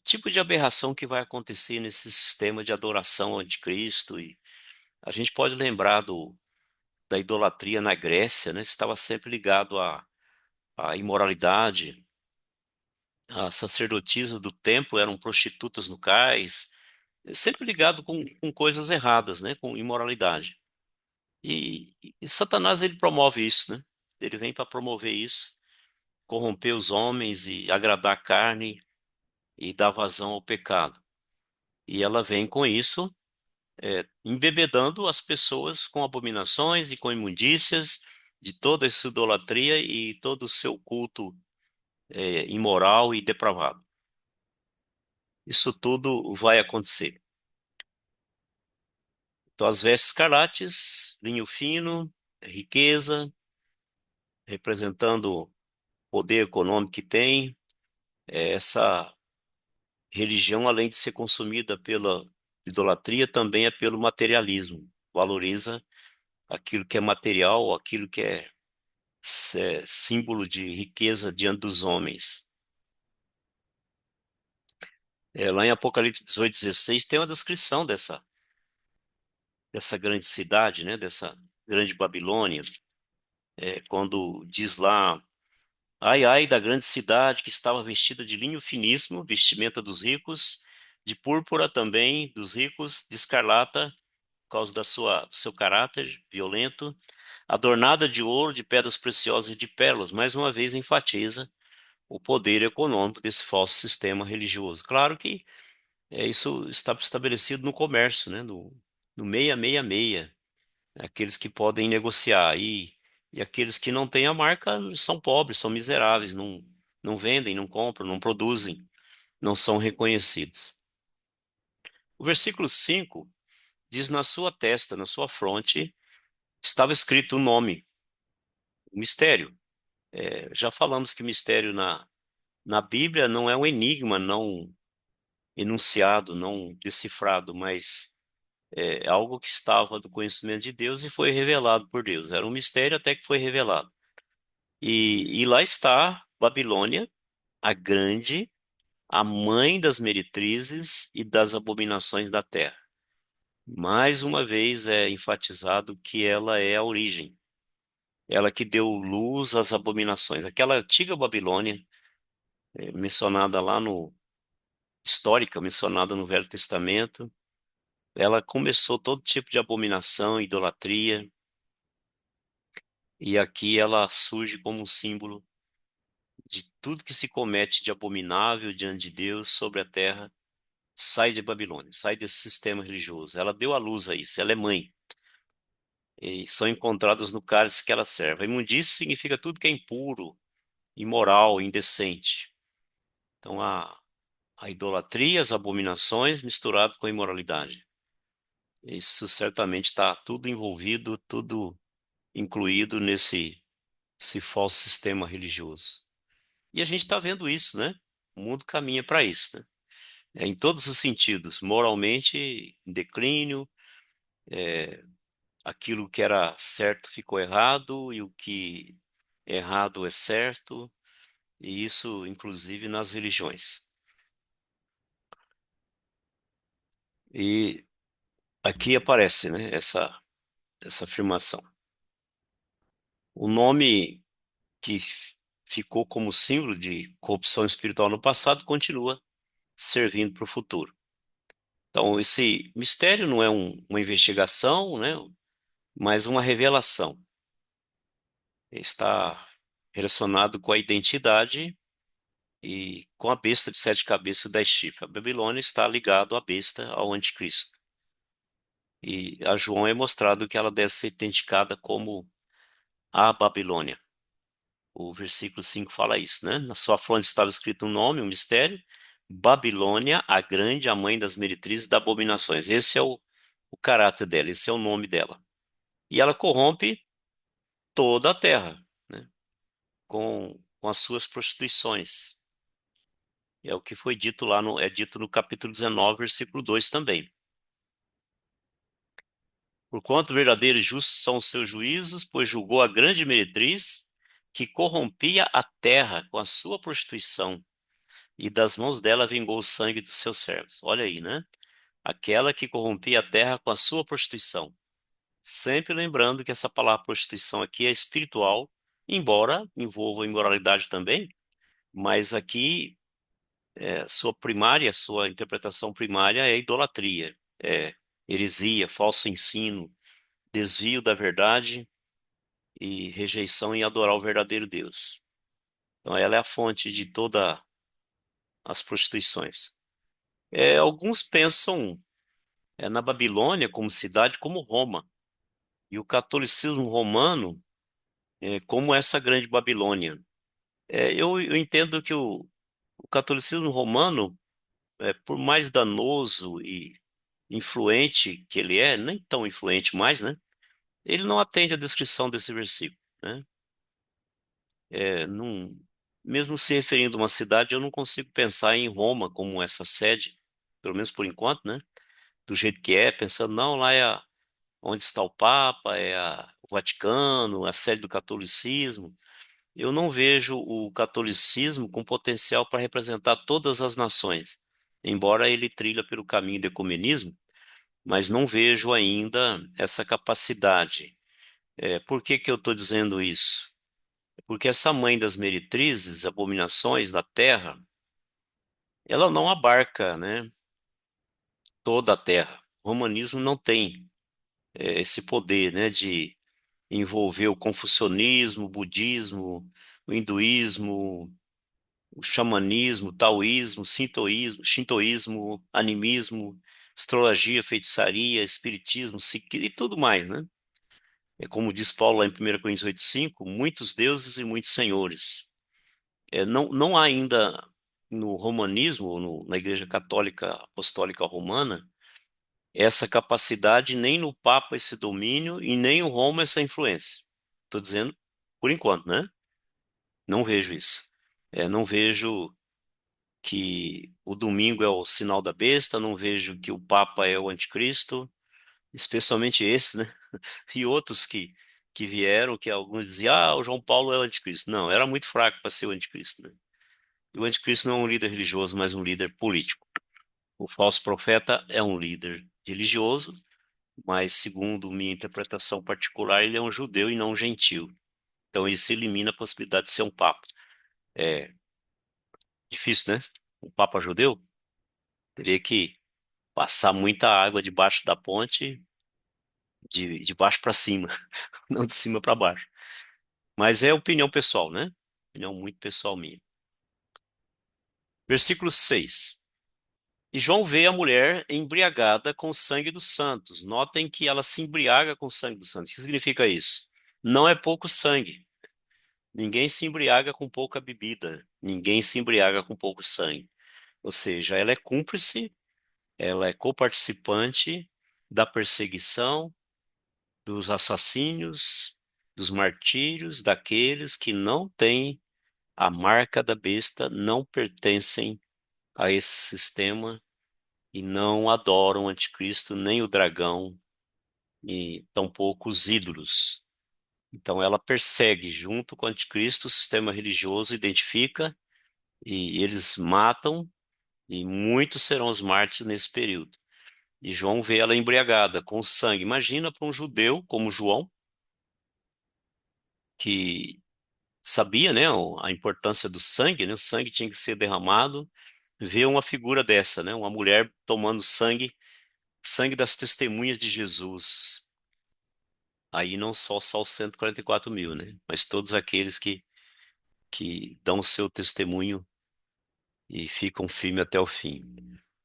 [SPEAKER 1] tipo de aberração que vai acontecer nesse sistema de adoração ao anticristo. E a gente pode lembrar da idolatria na Grécia, né? Estava sempre ligado à imoralidade. As sacerdotisas do templo eram prostitutas no cais, sempre ligado com coisas erradas, né? Com imoralidade. E Satanás ele promove isso, né? Ele vem para promover isso, corromper os homens e agradar a carne e dar vazão ao pecado. E ela vem com isso, embebedando as pessoas com abominações e com imundícias de toda essa idolatria e todo o seu culto imoral e depravado. Isso tudo vai acontecer. Então, as vestes escarlates, linho fino, riqueza, representando o poder econômico que tem, essa religião, além de ser consumida pela idolatria, também é pelo materialismo. Valoriza aquilo que é material, aquilo que é símbolo de riqueza diante dos homens. Lá em Apocalipse 18:16 tem uma descrição dessa grande cidade, né, dessa grande Babilônia, quando diz lá: ai, ai da grande cidade que estava vestida de linho finíssimo, vestimenta dos ricos, de púrpura também dos ricos, de escarlata, por causa do seu caráter violento, adornada de ouro, de pedras preciosas e de pérolas. Mais uma vez enfatiza o poder econômico desse falso sistema religioso. Claro que isso está estabelecido no comércio, né? No 666, aqueles que podem negociar. E aqueles que não têm a marca são pobres, são miseráveis, não vendem, não compram, não produzem, não são reconhecidos. O versículo 5 diz: na sua testa, na sua fronte, estava escrito o nome, o mistério. Já falamos que mistério na Bíblia não é um enigma não enunciado, não decifrado, mas é algo que estava do conhecimento de Deus e foi revelado por Deus. Era um mistério até que foi revelado. E lá está Babilônia, a grande, a mãe das meretrizes e das abominações da terra. Mais uma vez é enfatizado que ela é a origem, ela que deu luz às abominações. Aquela antiga Babilônia, mencionada lá no histórica, mencionada no Velho Testamento, ela começou todo tipo de abominação, idolatria, e aqui ela surge como um símbolo de tudo que se comete de abominável diante de Deus sobre a terra, sai de Babilônia, sai desse sistema religioso. Ela deu à luz a isso, ela é mãe. E são encontradas no cálice que ela serve. A imundície significa tudo que é impuro, imoral, indecente. Então a idolatria, as abominações misturado com a imoralidade. Isso certamente está tudo envolvido, tudo incluído nesse falso sistema religioso. E a gente está vendo isso, né? O mundo caminha para isso, né? Em todos os sentidos, moralmente em declínio, aquilo que era certo ficou errado e o que é errado é certo, e isso inclusive nas religiões. E aqui aparece, né, essa afirmação. O nome que ficou como símbolo de corrupção espiritual no passado continua servindo para o futuro. Então, esse mistério não é uma investigação, né, mas uma revelação. Está relacionado com a identidade e com a besta de 7 cabeças e 10 chifres. A Babilônia está ligado à besta, ao anticristo. E a João é mostrado que ela deve ser identificada como a Babilônia. O versículo 5 fala isso, né? Na sua fronte estava escrito um nome, um mistério: Babilônia, a grande, a mãe das meretrizes e das abominações. Esse é o caráter dela, esse é o nome dela. E ela corrompe toda a terra, né? Com as suas prostituições. É o que foi dito lá é dito no capítulo 19, versículo 2 também. Porquanto verdadeiros e justos são os seus juízos, pois julgou a grande meretriz que corrompia a terra com a sua prostituição, e das mãos dela vingou o sangue dos seus servos. Olha aí, né? Aquela que corrompia a terra com a sua prostituição. Sempre lembrando que essa palavra prostituição aqui é espiritual, embora envolva imoralidade também, mas aqui sua interpretação primária é idolatria, é heresia, falso ensino, desvio da verdade e rejeição em adorar o verdadeiro Deus. Então ela é a fonte de todas as prostituições. Alguns pensam na Babilônia como cidade, como Roma, e o catolicismo romano como essa grande Babilônia. Eu entendo que o catolicismo romano, por mais danoso e influente que ele é, nem tão influente mais, né? Ele não atende à descrição desse versículo, né? Não, mesmo se referindo a uma cidade, eu não consigo pensar em Roma como essa sede, pelo menos por enquanto, né? Do jeito que é, pensando, não, lá onde está o Papa, o Vaticano, a sede do catolicismo. Eu não vejo o catolicismo com potencial para representar todas as nações, embora ele trilha pelo caminho do ecumenismo, mas não vejo ainda essa capacidade. Por que que eu estou dizendo isso? Porque essa mãe das meretrizes, abominações da terra, ela não abarca, né, toda a terra. O romanismo não tem esse poder, né, de envolver o confucionismo, o budismo, o hinduísmo, o xamanismo, o taoísmo, o shintoísmo, animismo, astrologia, feitiçaria, espiritismo, e tudo mais, né? É como diz Paulo lá em 1 Coríntios 8,5, muitos deuses e muitos senhores. Não há ainda no romanismo, ou na Igreja Católica Apostólica Romana, essa capacidade, nem no Papa esse domínio, e nem em Roma essa influência. Estou dizendo, por enquanto, né? Não vejo isso. Não vejo que o domingo é o sinal da besta, não vejo que o Papa é o anticristo, especialmente esse, né? E outros que vieram, que alguns diziam, o João Paulo é o anticristo. Não, era muito fraco para ser o anticristo, né? E o anticristo não é um líder religioso, mas um líder político. O falso profeta é um líder religioso, mas segundo minha interpretação particular, ele é um judeu e não um gentil. Então isso elimina a possibilidade de ser um papa. É difícil, né? Um papa judeu teria que passar muita água debaixo da ponte, de baixo para cima, não de cima para baixo. Mas é opinião pessoal, né? Opinião muito pessoal minha. Versículo 6. E João vê a mulher embriagada com o sangue dos santos. Notem que ela se embriaga com o sangue dos santos. O que significa isso? Não é pouco sangue. Ninguém se embriaga com pouca bebida. Ninguém se embriaga com pouco sangue. Ou seja, ela é cúmplice, ela é coparticipante da perseguição, dos assassínios, dos martírios, daqueles que não têm a marca da besta, não pertencem a esse sistema e não adoram o anticristo, nem o dragão, e tampouco os ídolos. Então ela persegue junto com o anticristo, o sistema religioso identifica e eles matam, e muitos serão os mártires nesse período. E João vê ela embriagada com sangue. Imagina para um judeu como João, que sabia, né, a importância do sangue, né? O sangue tinha que ser derramado. Ver uma figura dessa, né? Uma mulher tomando sangue sangue das testemunhas de Jesus. Aí não só os 144 mil, né? Mas todos aqueles que dão o seu testemunho e ficam firmes até o fim.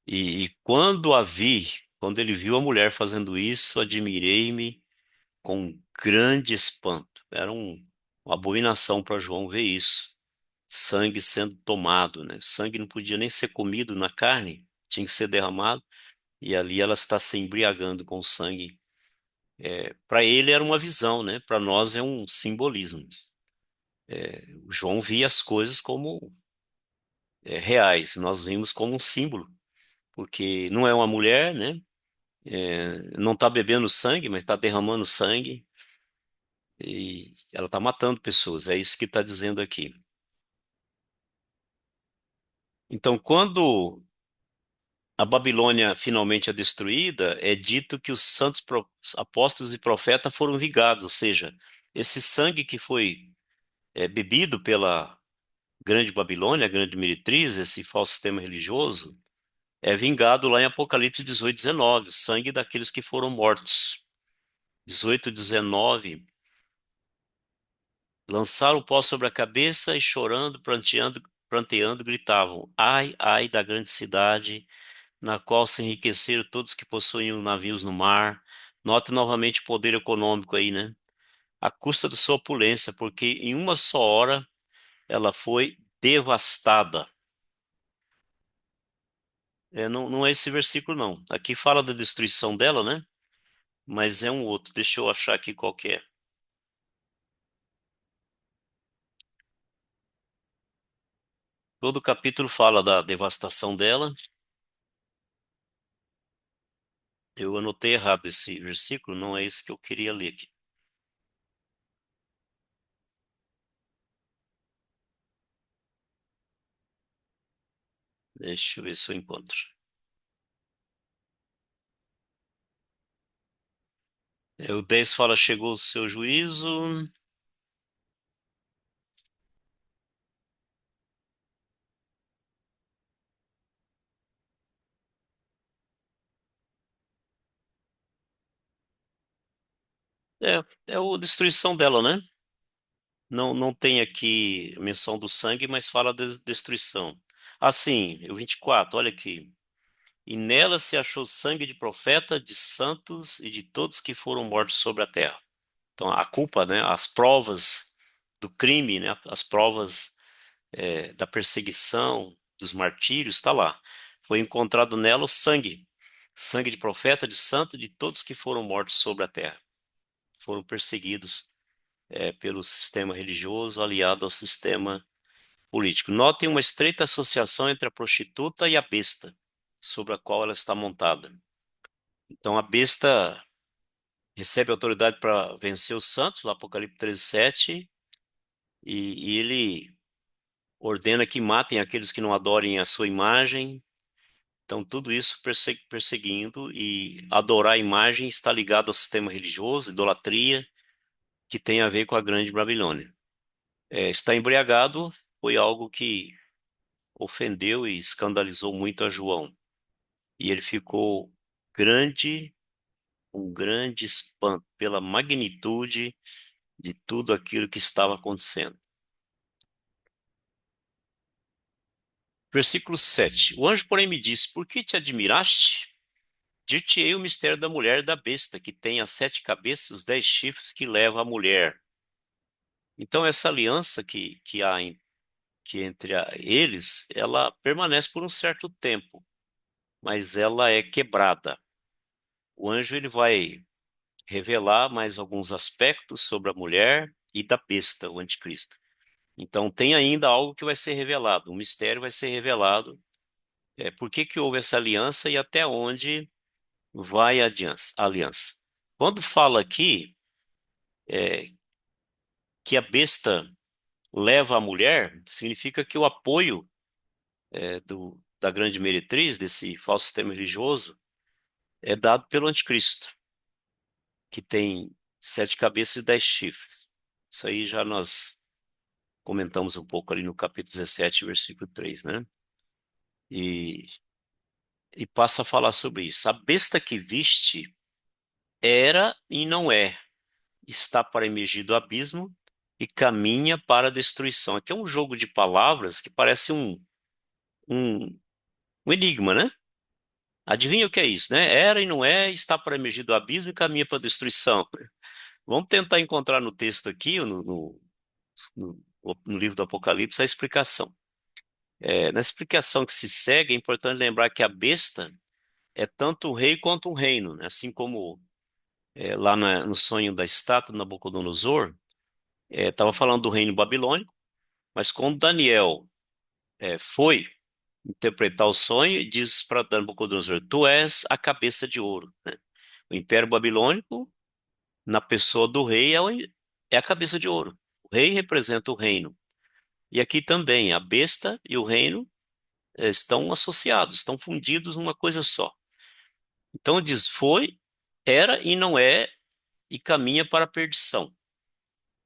[SPEAKER 1] E quando a vi, quando ele viu a mulher fazendo isso, admirei-me com grande espanto. Era uma abominação para João ver isso. Sangue sendo tomado, né? Sangue não podia nem ser comido na carne, tinha que ser derramado. E ali ela está se embriagando com o sangue. Para ele era uma visão, né? Para nós é um simbolismo. O João via as coisas como reais, nós vimos como um símbolo, porque não é uma mulher, né? Não está bebendo sangue, mas está derramando sangue e ela está matando pessoas. É isso que está dizendo aqui. Então, quando a Babilônia finalmente é destruída, é dito que os santos apóstolos e profetas foram vingados, ou seja, esse sangue que foi bebido pela grande Babilônia, a grande meretriz, esse falso sistema religioso, é vingado lá em Apocalipse 18, 19, o sangue daqueles que foram mortos. 18, 19, lançaram o pó sobre a cabeça e chorando, pranteando, gritavam: Ai, ai da grande cidade, na qual se enriqueceram todos que possuíam navios no mar. Note novamente o poder econômico aí, né? À custa da sua opulência, porque em uma só hora ela foi devastada. Não é esse versículo, não. Aqui fala da destruição dela, né? Mas é um outro. Deixa eu achar aqui qual que é. Todo o capítulo fala da devastação dela. Eu anotei errado esse versículo, não é isso que eu queria ler aqui. Deixa eu ver se eu encontro. O 10 fala, chegou o seu juízo. É a destruição dela, né? Não tem aqui menção do sangue, mas fala de destruição. Assim, o 24, olha aqui. E nela se achou sangue de profeta, de santos e de todos que foram mortos sobre a terra. Então, a culpa, né? As provas do crime, né? As provas da perseguição, dos martírios, está lá. Foi encontrado nela o sangue. Sangue de profeta, de santo, de todos que foram mortos sobre a terra. Foram perseguidos pelo sistema religioso aliado ao sistema político. Notem uma estreita associação entre a prostituta e a besta, sobre a qual ela está montada. Então a besta recebe autoridade para vencer os santos, no Apocalipse 13:7, e ele ordena que matem aqueles que não adorem a sua imagem. Então tudo isso perseguindo, e adorar a imagem está ligado ao sistema religioso, idolatria, que tem a ver com a grande Babilônia. Estar embriagado foi algo que ofendeu e escandalizou muito a João. E ele ficou grande, um grande espanto pela magnitude de tudo aquilo que estava acontecendo. Versículo 7. O anjo, porém, me disse: Por que te admiraste? Dir-te-ei o mistério da mulher e da besta, que tem as 7 cabeças e os 10 chifres, que leva a mulher. Então, essa aliança que há entre eles, ela permanece por um certo tempo, mas ela é quebrada. O anjo ele vai revelar mais alguns aspectos sobre a mulher e da besta, o anticristo. Então tem ainda algo que vai ser revelado, um mistério vai ser revelado. Por que houve essa aliança e até onde vai a aliança? Quando fala aqui que a besta leva a mulher, significa que o apoio da grande meretriz, desse falso sistema religioso, é dado pelo anticristo, que tem 7 cabeças e 10 chifres. Isso aí já nós comentamos um pouco ali no capítulo 17, versículo 3, né? E e passa a falar sobre isso. A besta que viste era e não é, está para emergir do abismo e caminha para a destruição. Aqui é um jogo de palavras que parece um, um enigma, né? Adivinha o que é isso, né? Era e não é, está para emergir do abismo e caminha para a destruição. Vamos tentar encontrar no texto aqui, no, no livro do Apocalipse, a explicação. Na explicação que se segue, é importante lembrar que a besta é tanto um rei quanto um reino, né? Assim como lá no sonho da estátua de Nabucodonosor, estava falando do reino babilônico, mas quando Daniel foi interpretar o sonho, diz para Nabucodonosor: Tu és a cabeça de ouro, né? O Império Babilônico, na pessoa do rei, é a cabeça de ouro. O rei representa o reino. E aqui também, a besta e o reino estão associados, estão fundidos numa coisa só. Então diz: foi, era e não é, e caminha para a perdição.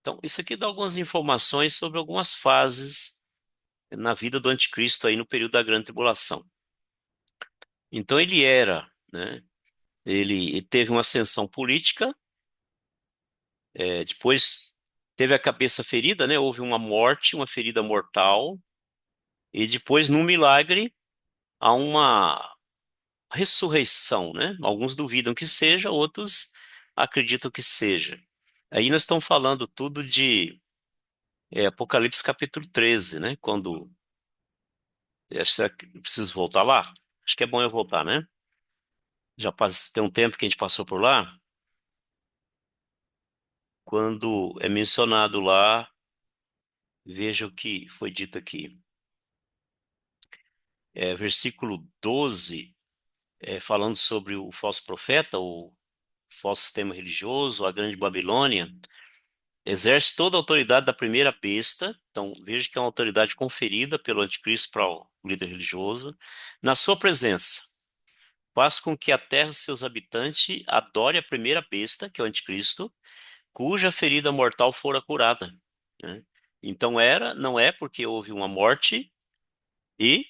[SPEAKER 1] Então, isso aqui dá algumas informações sobre algumas fases na vida do anticristo aí no período da grande tribulação. Então ele era, né? Ele teve uma ascensão política, depois teve a cabeça ferida, né? Houve uma morte, uma ferida mortal, e depois, num milagre, há uma ressurreição, né? Alguns duvidam que seja, outros acreditam que seja. Aí nós estamos falando tudo de Apocalipse capítulo 13, né? Quando. Será que eu preciso voltar lá? Acho que é bom eu voltar, né? Tem um tempo que a gente passou por lá. Quando é mencionado lá, veja o que foi dito aqui. Versículo 12, falando sobre o falso profeta, o falso sistema religioso, a grande Babilônia, exerce toda a autoridade da primeira besta. Então, veja que é uma autoridade conferida pelo anticristo para o líder religioso, na sua presença. Faz com que a terra e seus habitantes adorem a primeira besta, que é o anticristo, cuja ferida mortal fora curada, né? Então não é porque houve uma morte e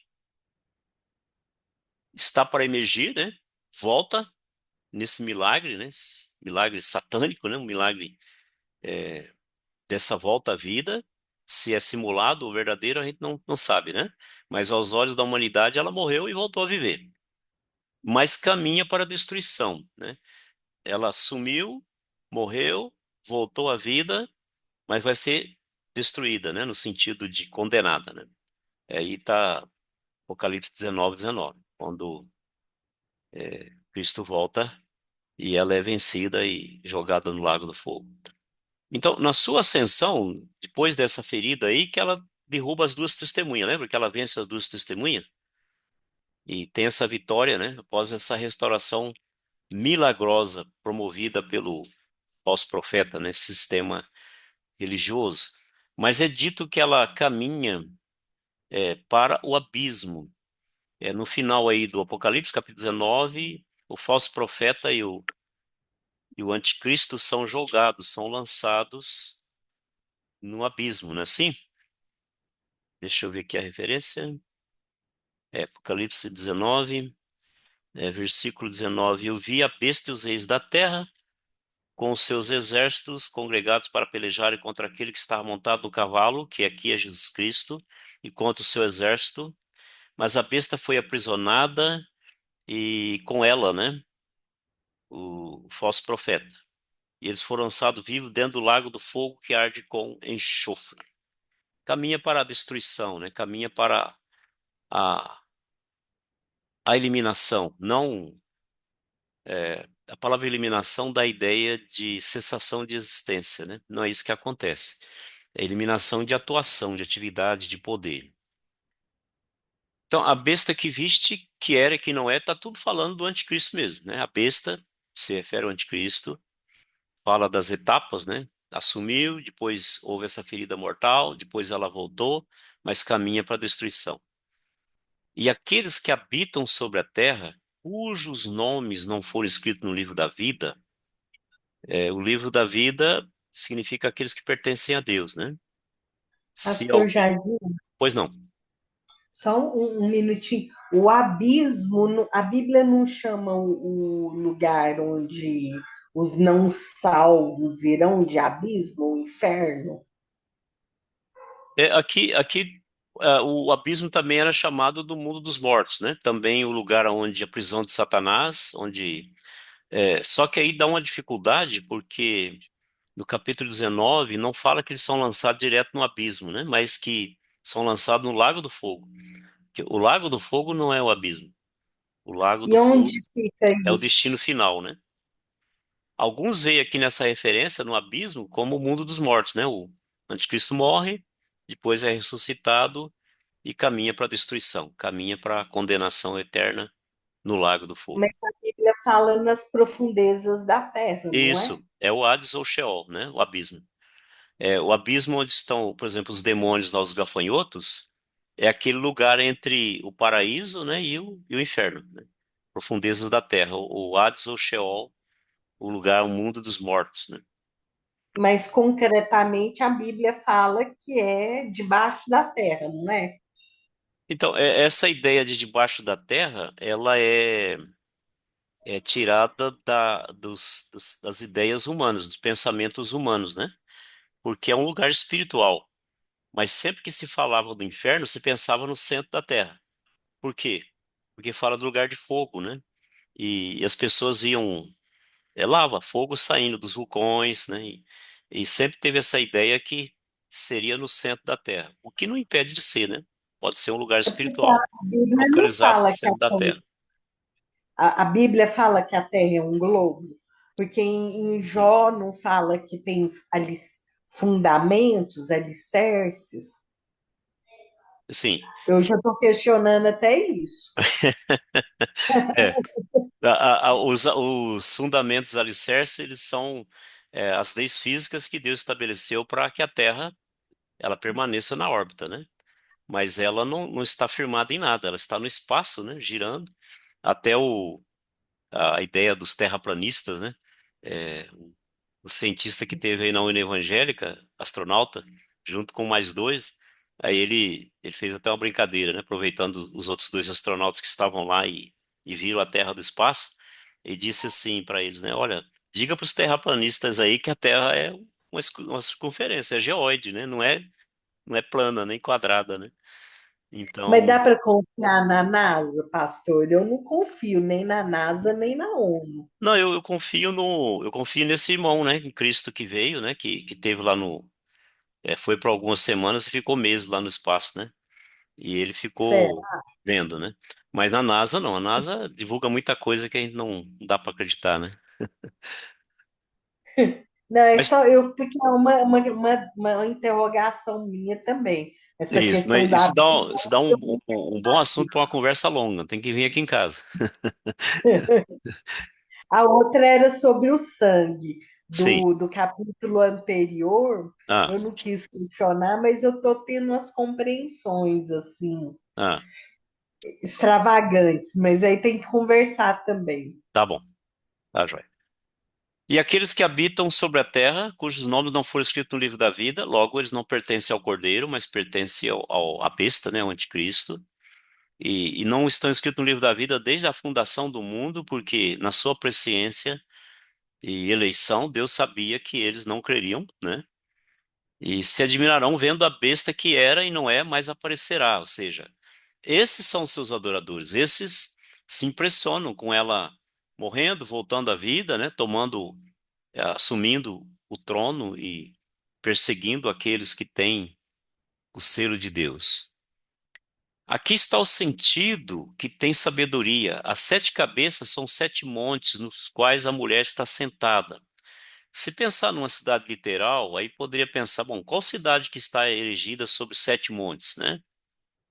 [SPEAKER 1] está para emergir, né? Volta nesse milagre, né? Esse milagre satânico, né? Um milagre dessa volta à vida. Se é simulado ou verdadeiro, a gente não sabe, né? Mas aos olhos da humanidade, ela morreu e voltou a viver. Mas caminha para a destruição, né? Ela sumiu, morreu, voltou à vida, mas vai ser destruída, né? No sentido de condenada, né? Aí está Apocalipse 19, quando Cristo volta e ela é vencida e jogada no lago do fogo. Então, na sua ascensão, depois dessa ferida aí, que ela derruba as duas testemunhas, lembra que ela vence as duas testemunhas? E tem essa vitória, né? Após essa restauração milagrosa promovida pelo falso profeta, né? Sistema religioso. Mas é dito que ela caminha para o abismo. No final aí do Apocalipse, capítulo 19, o falso profeta e o anticristo são jogados, são lançados no abismo, não é assim? Deixa eu ver aqui a referência. Apocalipse 19, versículo 19. Eu vi a besta e os reis da terra com os seus exércitos congregados para pelejarem contra aquele que estava montado no cavalo, que aqui é Jesus Cristo, e contra o seu exército. Mas a besta foi aprisionada e com ela, né, o falso profeta. E eles foram lançados vivos dentro do lago do fogo que arde com enxofre. Caminha para a destruição, né? Caminha para a, a eliminação. Não, a palavra eliminação dá a ideia de cessação de existência, né? Não é isso que acontece. É eliminação de atuação, de atividade, de poder. Então, a besta que viste, que era e que não é, está tudo falando do anticristo mesmo, né? A besta se refere ao anticristo, fala das etapas, né? Assumiu, depois houve essa ferida mortal, depois ela voltou, mas caminha para a destruição. E aqueles que habitam sobre a terra, cujos nomes não foram escritos no livro da vida, o livro da vida significa aqueles que pertencem a Deus, né? Se
[SPEAKER 2] Pastor
[SPEAKER 1] alguém.
[SPEAKER 2] Jardim,
[SPEAKER 1] Pois não.
[SPEAKER 2] Só um minutinho. O abismo, a Bíblia não chama o lugar onde os não salvos irão de abismo, o inferno?
[SPEAKER 1] O abismo também era chamado do mundo dos mortos, né? Também o lugar onde a prisão de Satanás, só que aí dá uma dificuldade, porque no capítulo 19 não fala que eles são lançados direto no abismo, né? Mas que são lançados no Lago do Fogo. Que o Lago do Fogo não é o abismo. O Lago
[SPEAKER 2] E
[SPEAKER 1] do
[SPEAKER 2] onde
[SPEAKER 1] Fogo
[SPEAKER 2] fica
[SPEAKER 1] é o
[SPEAKER 2] isso?
[SPEAKER 1] destino final, né? Alguns veem aqui nessa referência no abismo como o mundo dos mortos, né? O anticristo morre, depois é ressuscitado e caminha para a destruição, caminha para a condenação eterna no Lago do Fogo.
[SPEAKER 2] Mas a Bíblia fala nas profundezas da terra, não é?
[SPEAKER 1] Isso é o Hades ou Sheol, né? O abismo. É, o abismo onde estão, por exemplo, os demônios lá, os gafanhotos, é aquele lugar entre o paraíso, né, e o inferno, né? Profundezas da terra, o Hades ou Sheol, o lugar, o mundo dos mortos, né?
[SPEAKER 2] Mas concretamente a Bíblia fala que é debaixo da terra, não é?
[SPEAKER 1] Então, essa ideia de debaixo da terra, ela é tirada das ideias humanas, dos pensamentos humanos, né? Porque é um lugar espiritual. Mas sempre que se falava do inferno, se pensava no centro da terra. Por quê? Porque fala do lugar de fogo, né? E as pessoas viam lava, fogo saindo dos vulcões, né? E sempre teve essa ideia que seria no centro da terra. O que não impede de ser, né? Pode ser um lugar
[SPEAKER 2] Porque
[SPEAKER 1] espiritual
[SPEAKER 2] a Bíblia não
[SPEAKER 1] localizado no
[SPEAKER 2] fala que
[SPEAKER 1] centro da terra.
[SPEAKER 2] a Bíblia fala que a Terra é um globo, porque em
[SPEAKER 1] Hum.
[SPEAKER 2] Jó não fala que tem ali fundamentos, alicerces.
[SPEAKER 1] Sim.
[SPEAKER 2] Eu já estou questionando até isso.
[SPEAKER 1] É. Os fundamentos alicerces, eles são as leis físicas que Deus estabeleceu para que a Terra ela permaneça na órbita, né? Mas ela não está firmada em nada, ela está no espaço, né? Girando. Até a ideia dos terraplanistas, né? É, o cientista que teve aí na União Evangélica, astronauta, junto com mais dois, aí ele fez até uma brincadeira, né? Aproveitando os outros dois astronautas que estavam lá e viram a Terra do espaço, e disse assim para eles, né? Olha, diga para os terraplanistas aí que a Terra é uma circunferência, é geóide, né? Não é plana nem quadrada, né?
[SPEAKER 2] Mas
[SPEAKER 1] Então,
[SPEAKER 2] dá para confiar na NASA, pastor? Eu não confio nem na NASA, nem na ONU.
[SPEAKER 1] não, eu confio nesse irmão, né? Em Cristo que veio, né? Que teve lá foi por algumas semanas e ficou meses lá no espaço, né? E ele ficou
[SPEAKER 2] Sério?
[SPEAKER 1] vendo, né? Mas na NASA não, a NASA divulga muita coisa que a gente não dá para acreditar, né?
[SPEAKER 2] Não, é
[SPEAKER 1] Mas
[SPEAKER 2] só eu, porque é uma interrogação minha também. Essa
[SPEAKER 1] isso, né?
[SPEAKER 2] questão da
[SPEAKER 1] Isso dá um bom assunto para uma conversa longa. Tem que vir aqui em casa.
[SPEAKER 2] A outra era sobre o sangue.
[SPEAKER 1] Sim.
[SPEAKER 2] Do capítulo anterior,
[SPEAKER 1] Ah,
[SPEAKER 2] eu não quis questionar, mas eu estou tendo umas compreensões assim,
[SPEAKER 1] ah,
[SPEAKER 2] extravagantes, mas aí tem que conversar também.
[SPEAKER 1] tá bom. Tá, joia. E aqueles que habitam sobre a terra, cujos nomes não foram escritos no livro da vida, logo eles não pertencem ao Cordeiro, mas pertencem à besta, né, ao anticristo. E não estão escritos no livro da vida desde a fundação do mundo, porque na sua presciência e eleição, Deus sabia que eles não creriam, né? E se admirarão vendo a besta que era e não é, mas aparecerá. Ou seja, esses são os seus adoradores. Esses se impressionam com ela morrendo, voltando à vida, né? Assumindo o trono e perseguindo aqueles que têm o selo de Deus. Aqui está o sentido que tem sabedoria. As sete cabeças são sete montes nos quais a mulher está sentada. Se pensar numa cidade literal, aí poderia pensar, bom, qual cidade que está erigida sobre sete montes, né?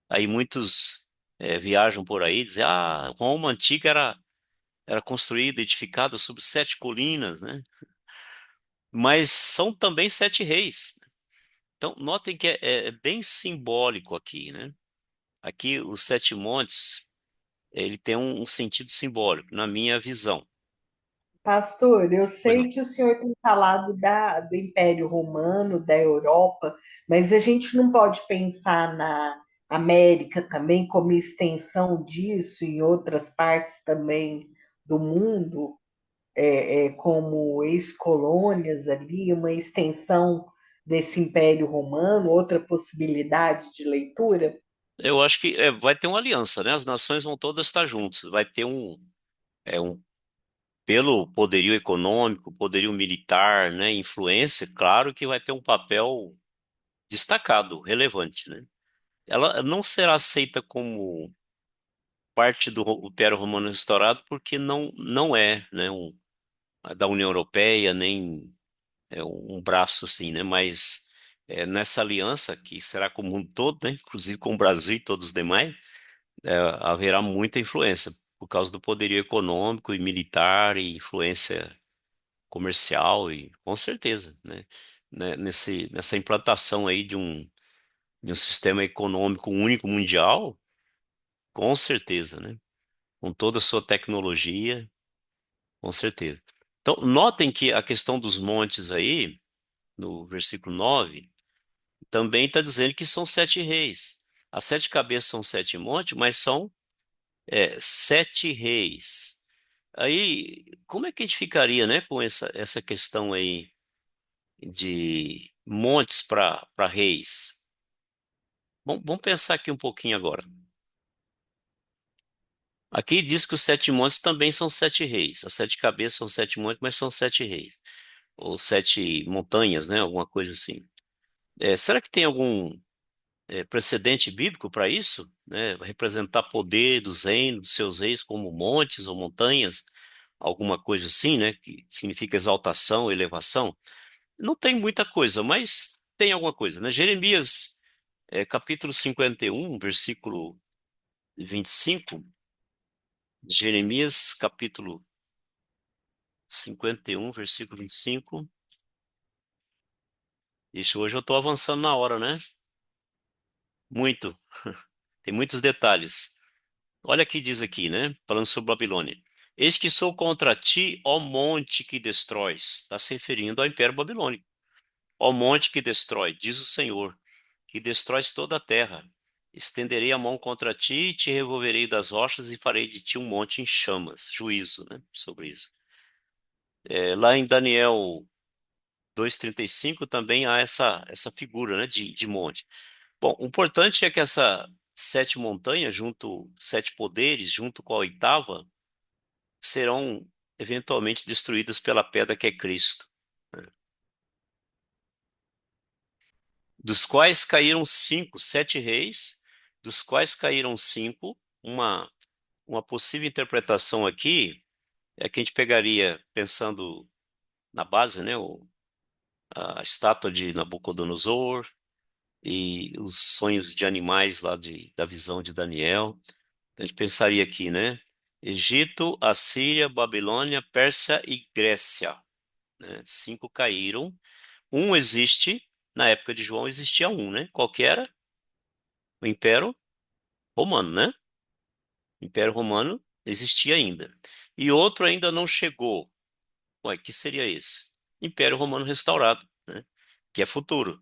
[SPEAKER 1] Aí muitos viajam por aí e dizem, Roma antiga era construída, edificada sobre sete colinas, né? Mas são também sete reis. Então, notem que é bem simbólico aqui, né? Aqui, os sete montes, ele tem um sentido simbólico, na minha visão.
[SPEAKER 2] Pastor, eu
[SPEAKER 1] Pois
[SPEAKER 2] sei
[SPEAKER 1] não.
[SPEAKER 2] que o senhor tem falado do Império Romano, da Europa, mas a gente não pode pensar América também, como extensão disso, em outras partes também do mundo, como ex-colônias ali, uma extensão desse Império Romano, outra possibilidade de leitura?
[SPEAKER 1] Eu acho que vai ter uma aliança, né? As nações vão todas estar juntas. Vai ter um pelo poderio econômico, poderio militar, né, influência, claro que vai ter um papel destacado, relevante, né? Ela não será aceita como parte do Império Romano restaurado porque não é, né, da União Europeia, nem um braço assim, né? Mas nessa aliança, que será como um todo, né, inclusive com o Brasil e todos os demais, haverá muita influência por causa do poderio econômico e militar e influência comercial e com certeza, né, nessa implantação aí de um sistema econômico único mundial, com certeza, né? Com toda a sua tecnologia, com certeza. Então, notem que a questão dos montes aí, no versículo 9 também está dizendo que são 7 reis. As 7 cabeças são 7 montes, mas são 7 reis. Aí, como é que a gente ficaria, né, com essa questão aí de montes para reis? Bom, vamos pensar aqui um pouquinho agora. Aqui diz que os 7 montes também são 7 reis. As 7 cabeças são 7 montes, mas são 7 reis. Ou 7 montanhas, né? Alguma coisa assim. Será que tem algum precedente bíblico para isso? Né? Representar poder dos reinos, dos seus reis como montes ou montanhas? Alguma coisa assim, né? Que significa exaltação, elevação? Não tem muita coisa, mas tem alguma coisa, né? Jeremias, capítulo 51, versículo 25. Jeremias, capítulo 51, versículo 25. Isso, hoje eu estou avançando na hora, né? Muito. Tem muitos detalhes. Olha aqui, diz aqui, né? Falando sobre Babilônia. Eis que sou contra ti, ó monte que destróis. Está se referindo ao Império Babilônico. Ó monte que destrói, diz o Senhor, que destróis toda a terra. Estenderei a mão contra ti, e te revolverei das rochas e farei de ti um monte em chamas. Juízo, né? Sobre isso. Lá em Daniel 2:35 também há essa figura, né, de monte. Bom, o importante é que essa 7 montanhas, 7 poderes, junto com a oitava, serão eventualmente destruídas pela pedra que é Cristo, né? Dos quais caíram 5, 7 reis, dos quais caíram 5. Uma possível interpretação aqui é que a gente pegaria, pensando na base, né, a estátua de Nabucodonosor, e os sonhos de animais lá da visão de Daniel. A gente pensaria aqui, né? Egito, Assíria, Babilônia, Pérsia e Grécia, né? 5 caíram. Um existe, na época de João existia um, né? Qual que era? O Império Romano, né? O Império Romano existia ainda. E outro ainda não chegou. Ué, que seria esse? Império Romano restaurado, né? Que é futuro.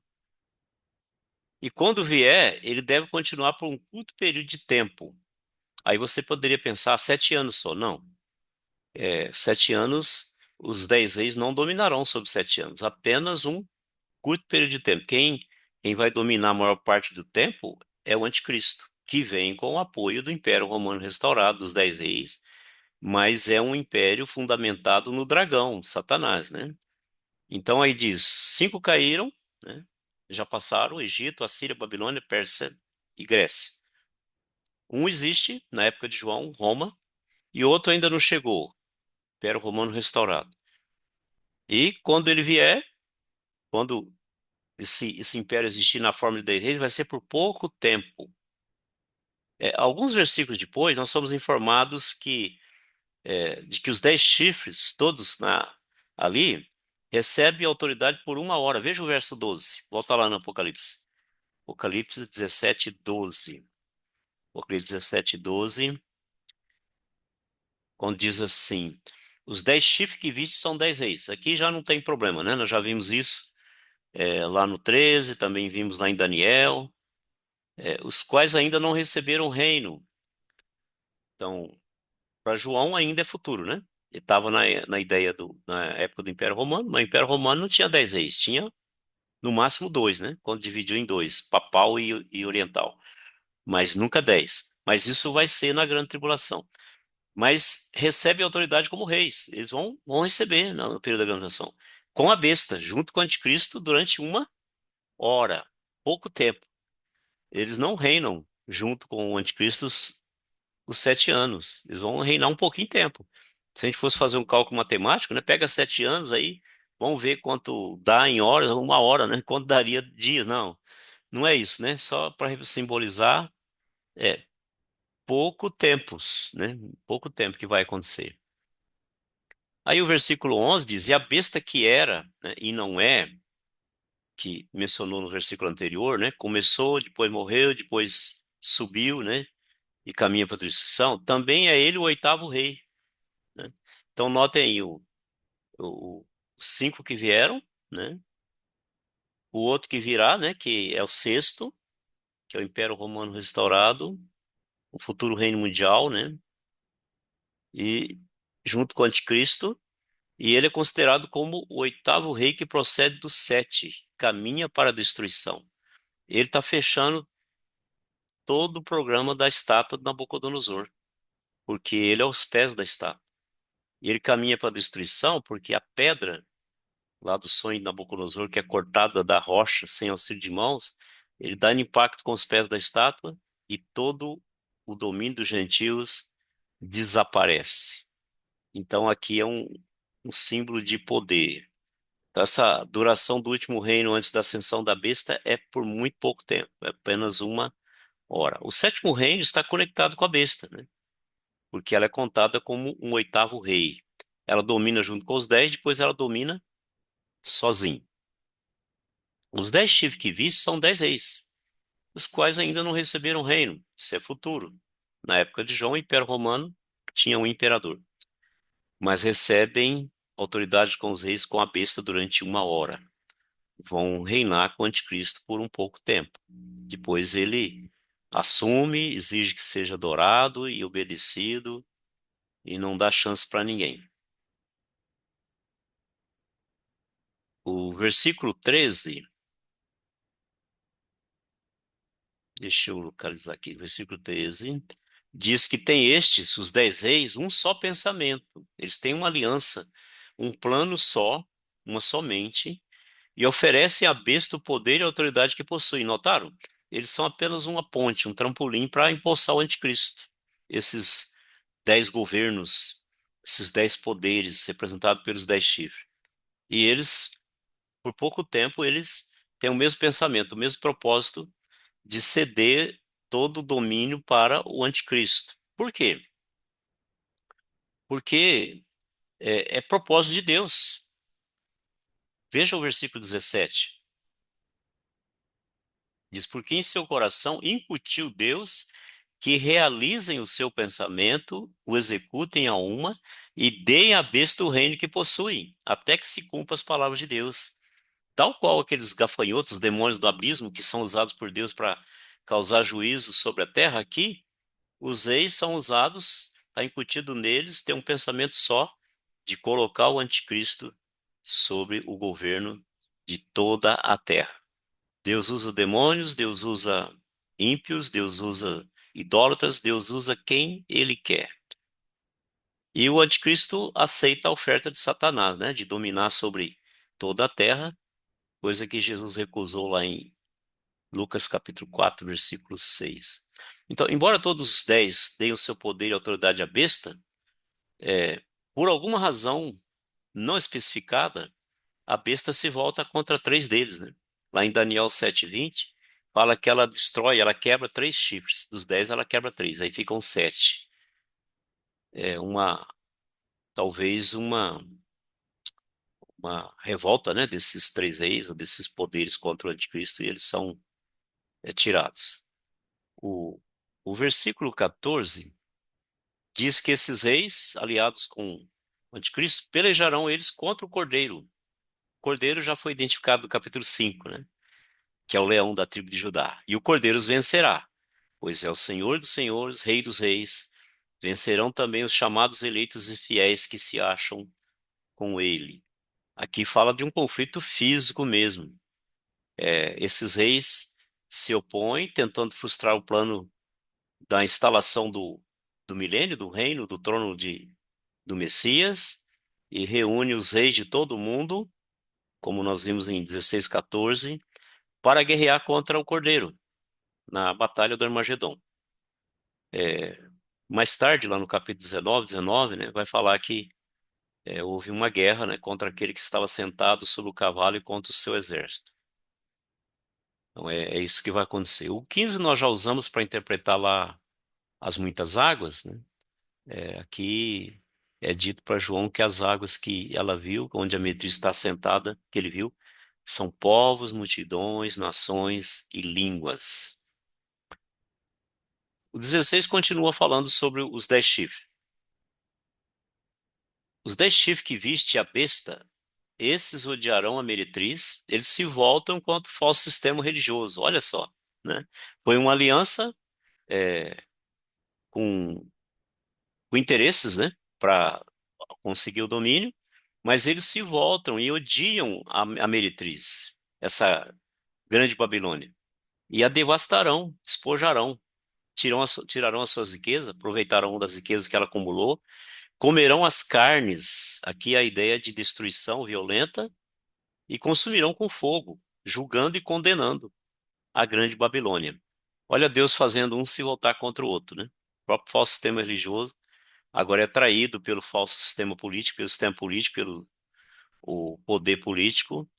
[SPEAKER 1] E quando vier, ele deve continuar por um curto período de tempo. Aí você poderia pensar, 7 anos só. Não. 7 anos, os 10 reis não dominarão sobre 7 anos. Apenas um curto período de tempo. Quem vai dominar a maior parte do tempo é o anticristo, que vem com o apoio do Império Romano restaurado, dos 10 reis, mas é um império fundamentado no dragão, Satanás, né? Então aí diz, 5 caíram, né? Já passaram, Egito, Assíria, Babilônia, Pérsia e Grécia. Um existe, na época de João, Roma, e outro ainda não chegou, Império Romano restaurado. E quando ele vier, quando esse império existir na forma de 10 reis, vai ser por pouco tempo. Alguns versículos depois, nós somos informados de que os 10 chifres, todos ali, recebem autoridade por 1 hora. Veja o verso 12. Volta lá no Apocalipse. Apocalipse 17:12. Apocalipse 17:12. Quando diz assim: os 10 chifres que viste são 10 reis. Aqui já não tem problema, né? Nós já vimos isso lá no 13, também vimos lá em Daniel. os quais ainda não receberam reino. Então, para João ainda é futuro, né? Ele estava na ideia na época do Império Romano, mas o Império Romano não tinha 10 reis, tinha no máximo dois, né? Quando dividiu em dois, papal e oriental, mas nunca 10. Mas isso vai ser na grande tribulação. Mas recebem autoridade como reis. Eles vão receber no período da grande tribulação. Com a besta, junto com o anticristo, durante uma hora, pouco tempo. Eles não reinam junto com o anticristo os 7 anos. Eles vão reinar um pouquinho de tempo. Se a gente fosse fazer um cálculo matemático, né, pega 7 anos aí, vamos ver quanto dá em horas, uma hora, né? Quanto daria dias? Não, não é isso, né? Só para simbolizar, é pouco tempos, né? Pouco tempo que vai acontecer. Aí o versículo 11 diz: E a besta que era, né, e não é, que mencionou no versículo anterior, né? Começou, depois morreu, depois subiu, né? E caminha para a destruição. Também é ele o oitavo rei, né? Então notem aí os cinco que vieram, né? O outro que virá, né? Que é o sexto, que é o Império Romano restaurado, o futuro reino mundial, né? E junto com o Anticristo, e ele é considerado como o oitavo rei que procede dos sete, caminha para a destruição. Ele está fechando todo o programa da estátua de Nabucodonosor, porque ele é os pés da estátua. E ele caminha para a destruição porque a pedra lá do sonho de Nabucodonosor, que é cortada da rocha sem auxílio de mãos, ele dá impacto com os pés da estátua e todo o domínio dos gentios desaparece. Então aqui é um símbolo de poder. Então, essa duração do último reino antes da ascensão da besta é por muito pouco tempo, é apenas uma hora. O sétimo reino está conectado com a besta, né? Porque ela é contada como um oitavo rei. Ela domina junto com os 10, depois ela domina sozinha. Os 10 chifres que vi são 10 reis, os quais ainda não receberam reino. Isso é futuro. Na época de João, o Império Romano tinha um imperador, mas recebem autoridade com os reis com a besta durante uma hora. Vão reinar com o anticristo por um pouco tempo. Depois ele assume, exige que seja adorado e obedecido e não dá chance para ninguém. O versículo 13, deixa eu localizar aqui, versículo 13, diz que tem estes, os 10 reis, um só pensamento. Eles têm uma aliança, um plano só, uma somente, e oferecem à besta o poder e a autoridade que possuem. Notaram? Eles são apenas uma ponte, um trampolim para empossar o anticristo. Esses 10 governos, esses 10 poderes representados pelos 10 chifres. E eles, por pouco tempo, eles têm o mesmo pensamento, o mesmo propósito de ceder todo o domínio para o anticristo. Por quê? Porque é propósito de Deus. Veja o versículo 17. Diz, porque em seu coração incutiu Deus que realizem o seu pensamento, o executem a uma e deem à besta o reino que possuem, até que se cumpra as palavras de Deus. Tal qual aqueles gafanhotos, demônios do abismo, que são usados por Deus para causar juízo sobre a terra, aqui, os reis são usados, está incutido neles, tem um pensamento só de colocar o anticristo sobre o governo de toda a terra. Deus usa demônios, Deus usa ímpios, Deus usa idólatras, Deus usa quem ele quer. E o anticristo aceita a oferta de Satanás, né, de dominar sobre toda a terra, coisa que Jesus recusou lá em Lucas capítulo 4, versículo 6. Então, embora todos os 10 deem o seu poder e autoridade à besta, por alguma razão não especificada, a besta se volta contra 3 deles, né? Lá em Daniel 7:20, fala que ela destrói, ela quebra 3 chifres. Dos 10, ela quebra 3, aí ficam 7. É talvez uma revolta, né, desses 3 reis, ou desses poderes contra o anticristo, e eles são tirados. O, o versículo 14 diz que esses reis, aliados com o anticristo, pelejarão eles contra o cordeiro. O cordeiro já foi identificado no capítulo 5, né? que é o leão da tribo de Judá. E o cordeiro os vencerá, pois é o Senhor dos senhores, Rei dos reis. Vencerão também os chamados eleitos e fiéis que se acham com ele. Aqui fala de um conflito físico mesmo. Esses reis se opõem, tentando frustrar o plano da instalação do milênio, do reino, do trono do Messias, e reúne os reis de todo o mundo, como nós vimos em 16:14, para guerrear contra o Cordeiro, na Batalha do Armagedon. Mais tarde, lá no capítulo 19, né, vai falar que houve uma guerra, né, contra aquele que estava sentado sobre o cavalo e contra o seu exército. Então é isso que vai acontecer. O 15 nós já usamos para interpretar lá as muitas águas, né? Aqui é dito para João que as águas que ela viu, onde a meretriz está sentada, que ele viu, são povos, multidões, nações e línguas. O 16 continua falando sobre os 10 chifres. Os 10 chifres que viste a besta, esses odiarão a meretriz, eles se voltam contra o falso sistema religioso. Olha só, né? Foi uma aliança é, com, com interesses, né? Para conseguir o domínio, mas eles se voltam e odiam a meretriz, essa grande Babilônia, e a devastarão, despojarão, tirarão as suas riquezas, aproveitarão das riquezas que ela acumulou, comerão as carnes, aqui a ideia de destruição violenta, e consumirão com fogo, julgando e condenando a grande Babilônia. Olha Deus fazendo um se voltar contra o outro, né? O próprio falso sistema religioso agora é traído pelo falso sistema político, pelo sistema político, pelo o poder político,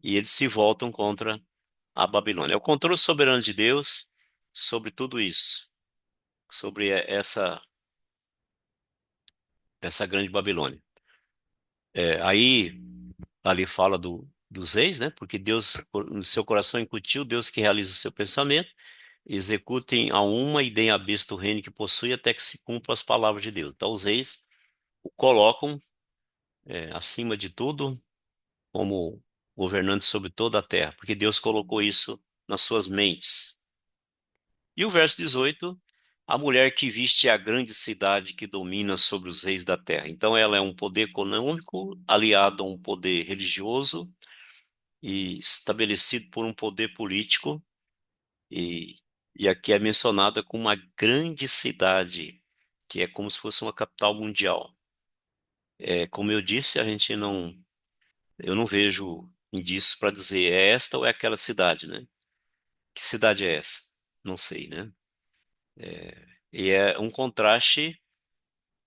[SPEAKER 1] e eles se voltam contra a Babilônia. É o controle soberano de Deus sobre tudo isso, sobre essa grande Babilônia. Aí ali fala dos reis, né? Porque Deus, no seu coração incutiu, Deus que realiza o seu pensamento, executem a uma e deem à besta o reino que possui até que se cumpram as palavras de Deus. Então os reis o colocam acima de tudo como governante sobre toda a terra, porque Deus colocou isso nas suas mentes. E o verso 18, a mulher que viste a grande cidade que domina sobre os reis da terra. Então ela é um poder econômico aliado a um poder religioso e estabelecido por um poder político, e, e aqui é mencionada como uma grande cidade, que é como se fosse uma capital mundial. Como eu disse, eu não vejo indícios para dizer é esta ou é aquela cidade, né? Que cidade é essa? Não sei, né? E é um contraste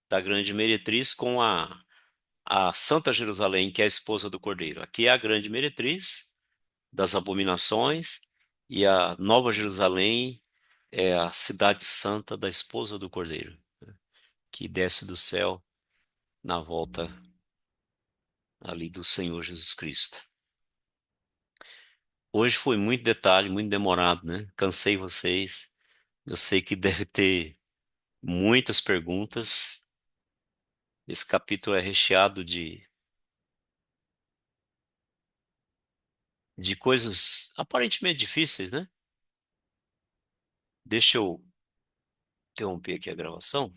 [SPEAKER 1] da grande meretriz com a Santa Jerusalém, que é a esposa do Cordeiro. Aqui é a grande meretriz das abominações, e a Nova Jerusalém é a cidade santa da esposa do Cordeiro, que desce do céu na volta ali do Senhor Jesus Cristo. Hoje foi muito detalhe, muito demorado, né? Cansei vocês. Eu sei que deve ter muitas perguntas. Esse capítulo é recheado de coisas aparentemente difíceis, né? Deixa eu interromper aqui a gravação.